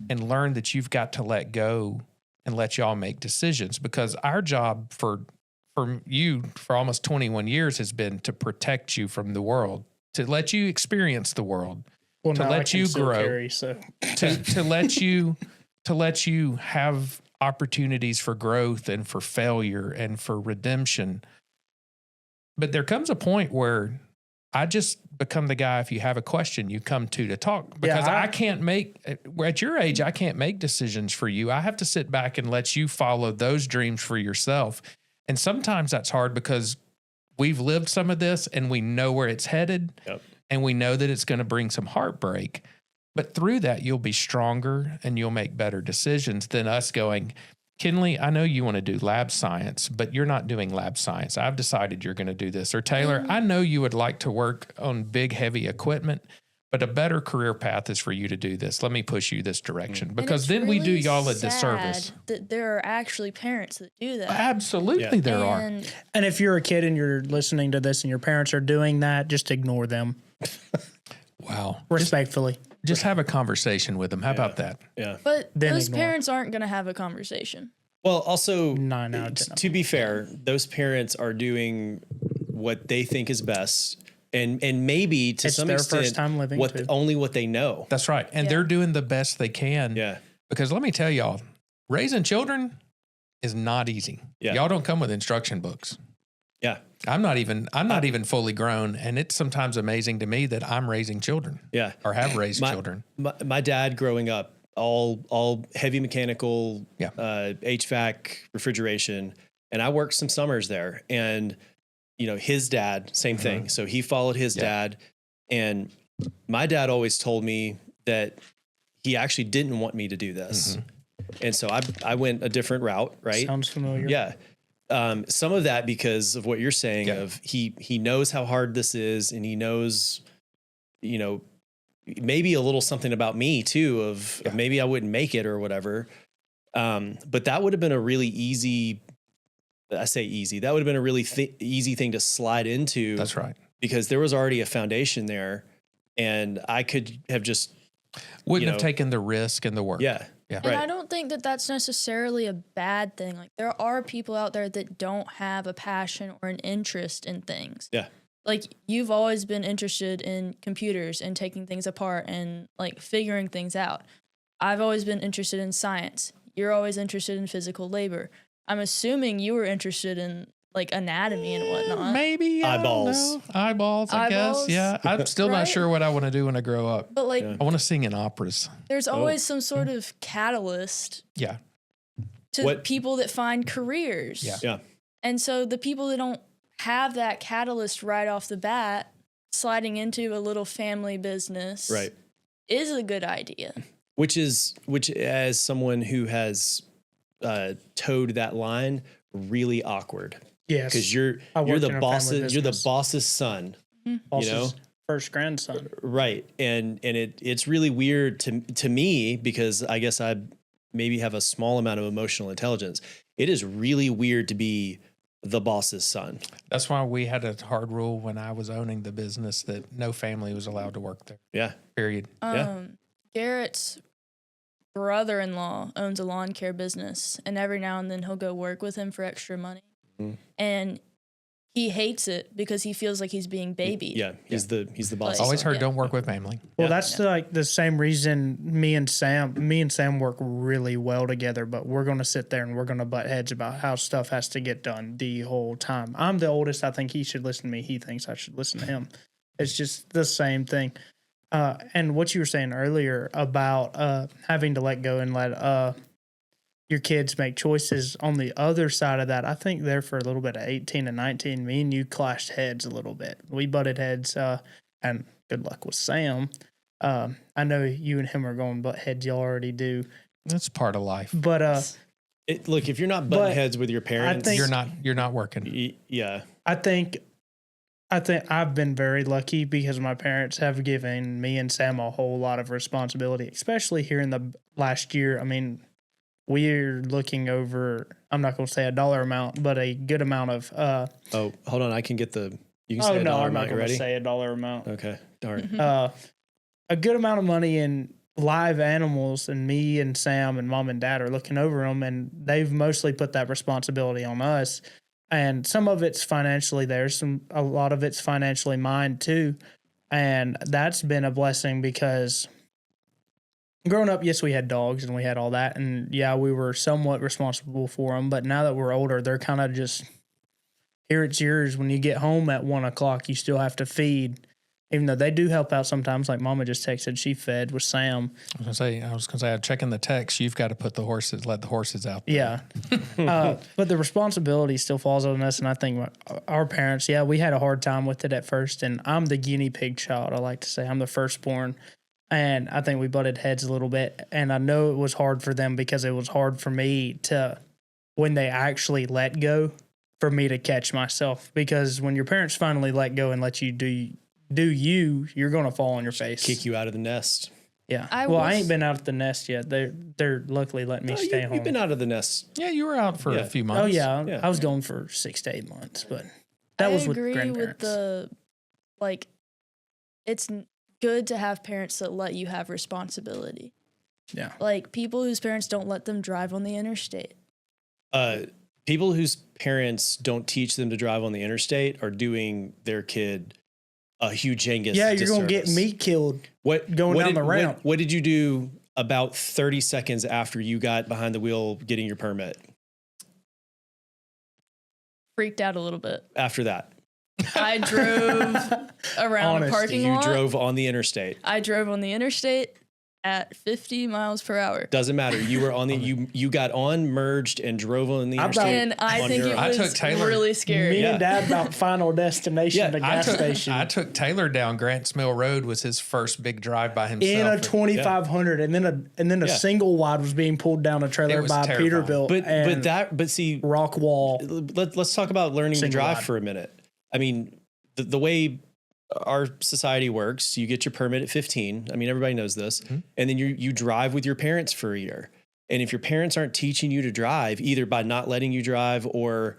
and learn that you've got to let go and let y'all make decisions, because our job for you for almost 21 years has been to protect you from the world, to let you experience the world, Well, to now I let can you still grow, carry, so. to let you have opportunities for growth and for failure and for redemption. But there comes a point where I just become the guy, if you have a question, you come to talk, because I can't make, at your age, I can't make decisions for you. I have to sit back and let you follow those dreams for yourself. And sometimes that's hard because we've lived some of this and we know where it's headed. Yep. And we know that it's going to bring some heartbreak. But through that, you'll be stronger and you'll make better decisions than us going, Kinley, I know you want to do lab science, but you're not doing lab science. I've decided you're going to do this. Or Taylor, I know you would like to work on big, heavy equipment, but a better career path is for you to do this. Let me push you this direction, because then we do y'all a disservice. That there are actually parents that do that. Absolutely, there are. And if you're a kid and you're listening to this and your parents are doing that, just ignore them. Wow. Respectfully. Just have a conversation with them. How about that? Yeah. But Then those ignore. parents aren't going to have a conversation. Well, also, 9 out of 10. to be fair, those parents are doing what they think is best, and maybe to It's some their extent, first time living, too. only what they know. That's right. And they're doing the best they can. Yeah. Because let me tell y'all, raising children is not easy. Yeah. Y'all don't come with instruction books. Yeah. I'm not even fully grown, and it's sometimes amazing to me that I'm raising children. Yeah. Or have raised children. My dad growing up, all heavy mechanical, Yeah. HVAC, refrigeration, and I worked some summers there. And his dad, same thing. So he followed his dad, and my dad always told me that he actually didn't want me to do this, and so I went a different route. Right? Sounds familiar. Yeah. Some of that because of what you're saying of he knows how hard this is, and he knows, maybe a little something about me too of maybe I wouldn't make it or whatever. But that would have been a really easy, I say easy, that would have been a really easy thing to slide into. That's right. Because there was already a foundation there, and I could have just wouldn't have taken the risk and the work. Yeah. Yeah. And I don't think that that's necessarily a bad thing. Like, there are people out there that don't have a passion or an interest in things. Yeah. Like, you've always been interested in computers and taking things apart and like figuring things out. I've always been interested in science. You're always interested in physical labor. I'm assuming you were interested in like anatomy and whatnot. Maybe eyeballs. Eyeballs, I guess. Yeah. I'm still not Right? sure what I want to do when I grow up. But like, I want to sing in operas. there's always some sort of catalyst Yeah. to people that find careers. Yeah. Yeah. And so the people that don't have that catalyst right off the bat, sliding into a little family business Right. is a good idea. Which as someone who has towed that line, really awkward. Yes. Because you're worked the in a boss's family you're the business. boss's son. Boss's first grandson. Right. And it's really weird to me, because I guess I maybe have a small amount of emotional intelligence. It is really weird to be the boss's son. That's why we had a hard rule when I was owning the business that no family was allowed to work there. Yeah. Period. Garrett's brother-in-law owns a lawn care business, and every now and then he'll go work with him for extra money. And he hates it because he feels like he's being babied. Yeah. He's the boss. Always heard Yeah. don't work with family. Well, that's like the same reason me and Sam work really well together, but we're going to sit there and we're going to butt heads about how stuff has to get done the whole time. I'm the oldest. I think he should listen to me. He thinks I should listen to him. It's just the same thing. And what you were saying earlier about having to let go and let your kids make choices on the other side of that, I think there for a little bit at 18 and 19, me and you clashed heads a little bit. We butted heads, and good luck with Sam. I know you and him are going butt heads. You already do. That's part of life. But Look, if you're not butting But heads with your parents, think- You're not working. yeah. I think I've been very lucky because my parents have given me and Sam a whole lot of responsibility, especially here in the last year. I mean, we're looking over, I'm not going to say a dollar amount, but a good amount of. Oh, hold on. I can get you can say a dollar I'm not amount. You going to ready? say a dollar amount. Okay. Darn. A good amount of money in live animals, and me and Sam and mom and dad are looking over them, and they've mostly put that responsibility on us. And some of it's financially theirs, a lot of it's financially mine too. And that's been a blessing because growing up, yes, we had dogs and we had all that. And yeah, we were somewhat responsible for them. But now that we're older, they're kind of just, here it's yours. When you get home at 1 o'clock, you still have to feed. Even though they do help out sometimes, like Mama just texted, she fed with Sam. I was gonna say, I'm checking the text. You've got to let the horses out there. Yeah. But the responsibility still falls on us. And I think our parents, yeah, we had a hard time with it at first. And I'm the guinea pig child, I like to say. I'm the firstborn. And I think we butted heads a little bit. And I know it was hard for them because it was hard for me to, when they actually let go, for me to catch myself. Because when your parents finally let go and let you do you're going to fall on your face. Kick you out of the nest. Yeah. I ain't been out of the nest yet. They're luckily letting me stay home. You've been out of the nest. Yeah, you were out for a few months. Oh, yeah. I was going for 6 to 8 months, but that was with grandparents. It's good to have parents that let you have responsibility. Yeah. Like people whose parents don't let them drive on the interstate. People whose parents don't teach them to drive on the interstate are doing their kid a humongous Yeah, you're going to get me killed down the ramp. What did you do about 30 seconds after you got behind the wheel getting your permit? Freaked out a little bit. After that? I drove around a parking lot. You drove on the interstate. I drove on the interstate at 50 miles per hour. Doesn't matter. You were on the you got on, merged, and drove on the interstate. And I think it was really scary. Me and Dad about Final Destination, the gas station. I took Taylor down Grants Mill Road, was his first big drive by himself. In a 2500, and then a single wide was being pulled down a trailer by Peterbilt. But see, rock wall. Let's talk about learning to drive for a minute. I mean, the way our society works, you get your permit at 15. I mean, everybody knows this. Mm-hmm. And then you drive with your parents for a year. And if your parents aren't teaching you to drive, either by not letting you drive or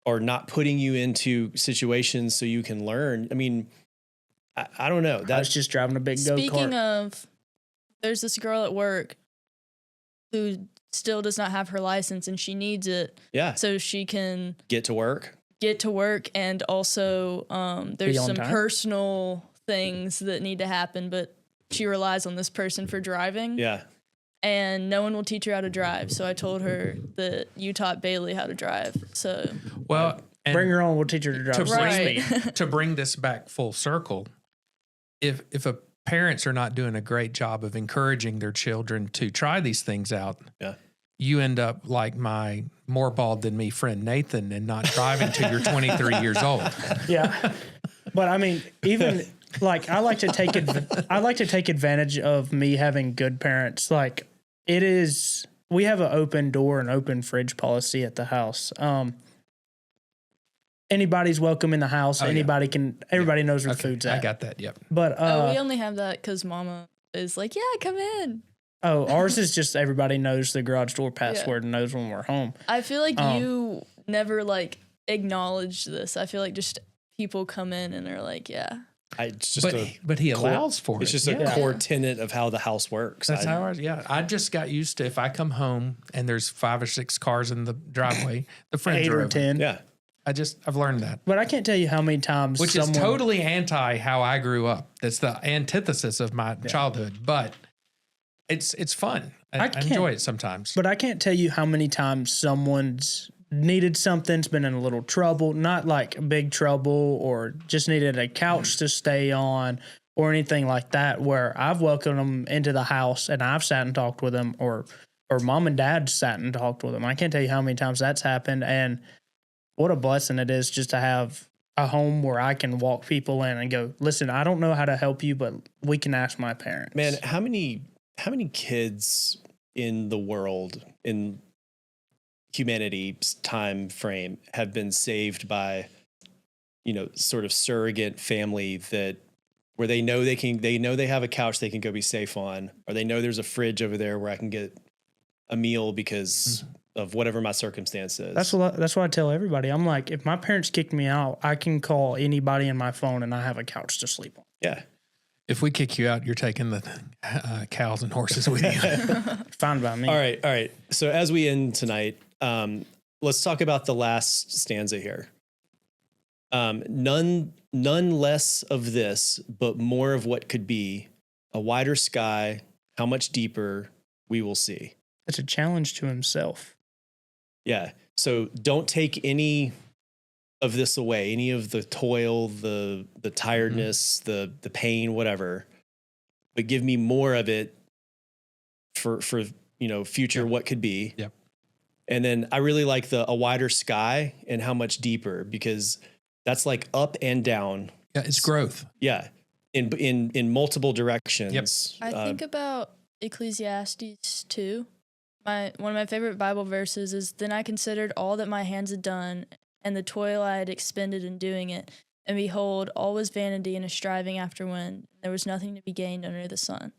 not putting you into situations so you can learn, I mean, I don't know. That's just driving a big go-kart. Speaking of, there's this girl at work who still does not have her license and she needs it. Yeah. So she can get to work, and also there's some personal things that need to happen, but she relies on this person for driving. Yeah. And no one will teach her how to drive. So I told her that you taught Bailey how to drive. So bring her on, we'll teach her to drive. To bring this back full circle, if parents are not doing a great job of encouraging their children to try these things out, you end up like my more bald than me friend Nathan and not driving till you're 23 years old. Yeah. But I mean, even like I like to take advantage of me having good parents. Like we have an open door and open fridge policy at the house. Anybody's welcome in the house. Everybody knows where food's at. I got that. Yep. But we only have that because Mama is like, yeah, come in. Oh, ours is just everybody knows the garage door password and knows when we're home. I feel like you never like acknowledge this. I feel like just people come in and they're like, yeah. But he allows for it. It's just a core tenet of how the house works. That's how ours. Yeah, I just got used to if I come home and there's 5 or 6 cars in the driveway, the friends 8 are or over. 10. Yeah. I've learned that. But I can't tell you how many times is totally anti how I grew up. That's the antithesis of my childhood. But it's fun. I enjoy it sometimes. But I can't tell you how many times someone's needed something's been in a little trouble, not like big trouble or just needed a couch to stay on or anything like that, where I've welcomed them into the house and I've sat and talked with them or mom and dad sat and talked with them. I can't tell you how many times that's happened. And what a blessing it is just to have a home where I can walk people in and go, listen, I don't know how to help you, but we can ask my parents. Man, how many kids in the world, in humanity's time frame, have been saved by, sort of surrogate family where they know they have a couch they can go be safe on, or they know there's a fridge over there where I can get a meal because of whatever my circumstance is. That's what I tell everybody. I'm like, if my parents kicked me out, I can call anybody in my phone and I have a couch to sleep on. Yeah. If we kick you out, you're taking the cows and horses with you. Fine by me. All right. So as we end tonight, let's talk about the last stanza here. None less of this, but more of what could be: a wider sky, how much deeper we will see. It's a challenge to himself. Yeah. So don't take any of this away, any of the toil, the tiredness, the pain, whatever, but give me more of it for future what could be. Yep. And then I really like a wider sky and how much deeper, because that's like up and down. Yeah, it's growth. Yeah. In multiple directions. Yep. I think about Ecclesiastes 2. One of my favorite Bible verses is, "Then I considered all that my hands had done and the toil I had expended in doing it. And behold, all was vanity and a striving after wind. There was nothing to be gained under the sun."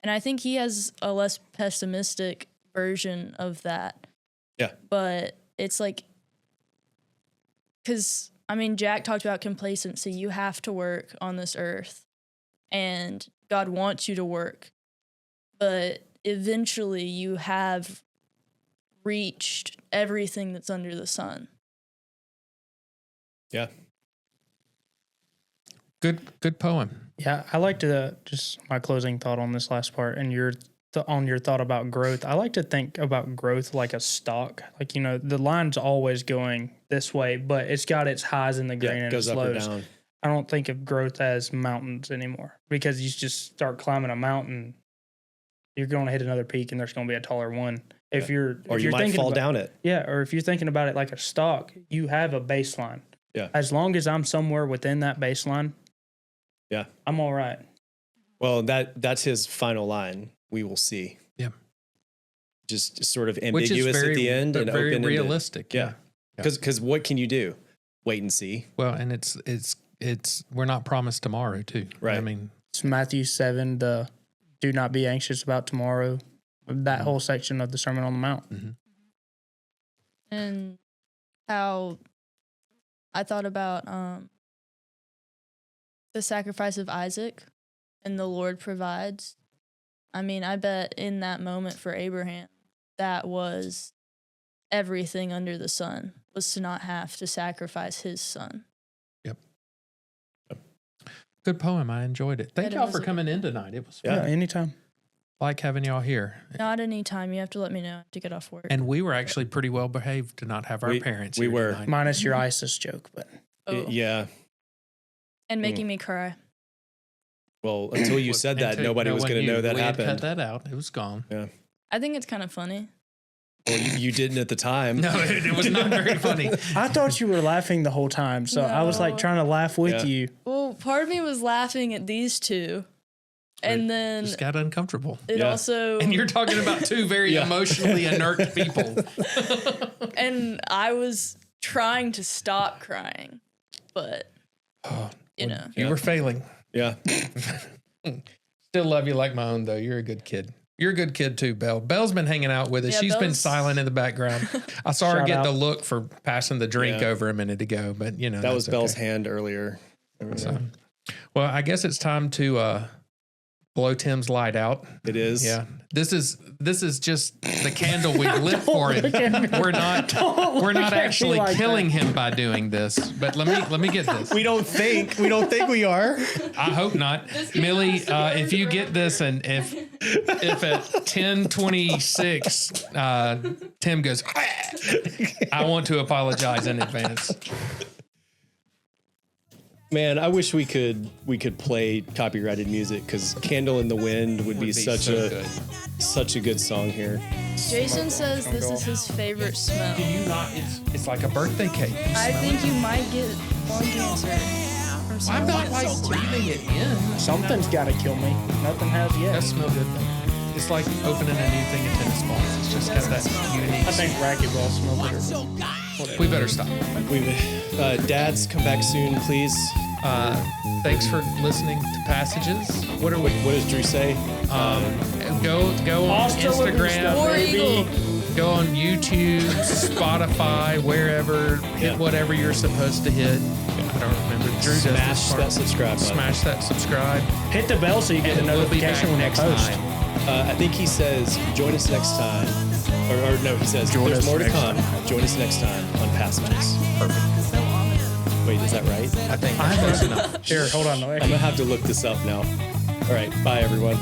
And I think he has a less pessimistic version of that. Yeah. But it's like, because, I mean, Jack talked about complacency. You have to work on this earth, and God wants you to work. But eventually you have reached everything that's under the sun. Yeah. Good poem. Yeah, I like to just my closing thought on this last part, and your thought about growth. I like to think about growth like a stock. Like, the line's always going this way, but it's got its highs in the green and goes its up or lows. down. I don't think of growth as mountains anymore, because you just start climbing a mountain, you're going to hit another peak, and there's going to be a taller one. If you're you might thinking fall about, down it. Yeah, or if you're thinking about it like a stock, you have a baseline. Yeah. As long as I'm somewhere within that baseline, Yeah. I'm all right. Well, that's his final line. We will see. Yeah. Just sort of Which ambiguous is very, at the end but and very open-ended. realistic. Yeah. Because what can you do? Wait and see. Well, and it's we're not promised tomorrow too. Right. I mean, It's Matthew 7, the do not be anxious about tomorrow. That whole section of the Sermon on the Mount. mhm. And how I thought about the sacrifice of Isaac, and the Lord provides. I mean, I bet in that moment for Abraham, that was everything under the sun, was to not have to sacrifice his son. Good poem. I enjoyed it. Thank It y'all was for a- coming in tonight. It was Yeah. fun. Anytime. Like having y'all here. Not any time. You have to let me know. I have to get off work. And we were actually pretty well behaved to not have our We- parents we here were. tonight. Minus your ISIS joke, but Oh, Yeah. and making me cry. Well, until you said that, Until nobody no was one going to knew. know that We had happened. cut that out. It was gone. I think it's kind of funny. Well, you didn't at the time. No, it was not very funny. I thought you were laughing the whole time. So I was like No. trying to laugh with Yeah. you. Well, part of me was laughing at these two. And then Just got uncomfortable. it Yeah. also... And you're talking about two very Yeah. emotionally inert people. And I was trying to stop crying. But, you know. You were failing. Yeah. Still love you like my own, though. You're a good kid. You're a good kid, too, Belle. Belle's been hanging out with us. Yeah, She's been Belle's- silent in the background. I saw her Shout get out. the look for passing the drink Yeah. over a minute ago, but, That that's was Belle's okay. hand earlier. So, well, I guess it's time to blow Tim's light out. It is. Yeah, this is just the candle we lit for him. look at me. We're not look at me actually like killing him by doing this. But let me get this. We don't think we are. I hope not, Millie. If you get this, and if at 10:26 Tim goes, I want to apologize in advance. Man, I wish we could play copyrighted music, because "Candle in the Wind" would be such so a good. such a good song here. Jason says this is his favorite smell. Do you not? It's like a birthday cake. You I smell think it. you might get lung cancer from I'm smelling not it. like breathing it in. Something's got to kill me. Nothing has yet. That smells good though. It's like opening a new thing at tennis balls. It's just got that unique. I think racquetball smells better. We better stop. Dads, come back soon, please. Thanks for listening to Passages. What does Drew say? Go on Hasta la vista, Instagram. War Eagle. Go on YouTube, Spotify, wherever. Hit whatever you're supposed to hit. I don't remember. Drew does Smash this part. that subscribe button. Smash that subscribe. Hit the bell so you get And the we'll be notification back when I next post. time. I think he says, join us next time. Or no, he says, Join there's us more to next come. Join us next time on Passages. So ominous. Wait, is that right? I think that's close enough. Here, hold on. I'm going to have to look this up now. All right, bye, everyone.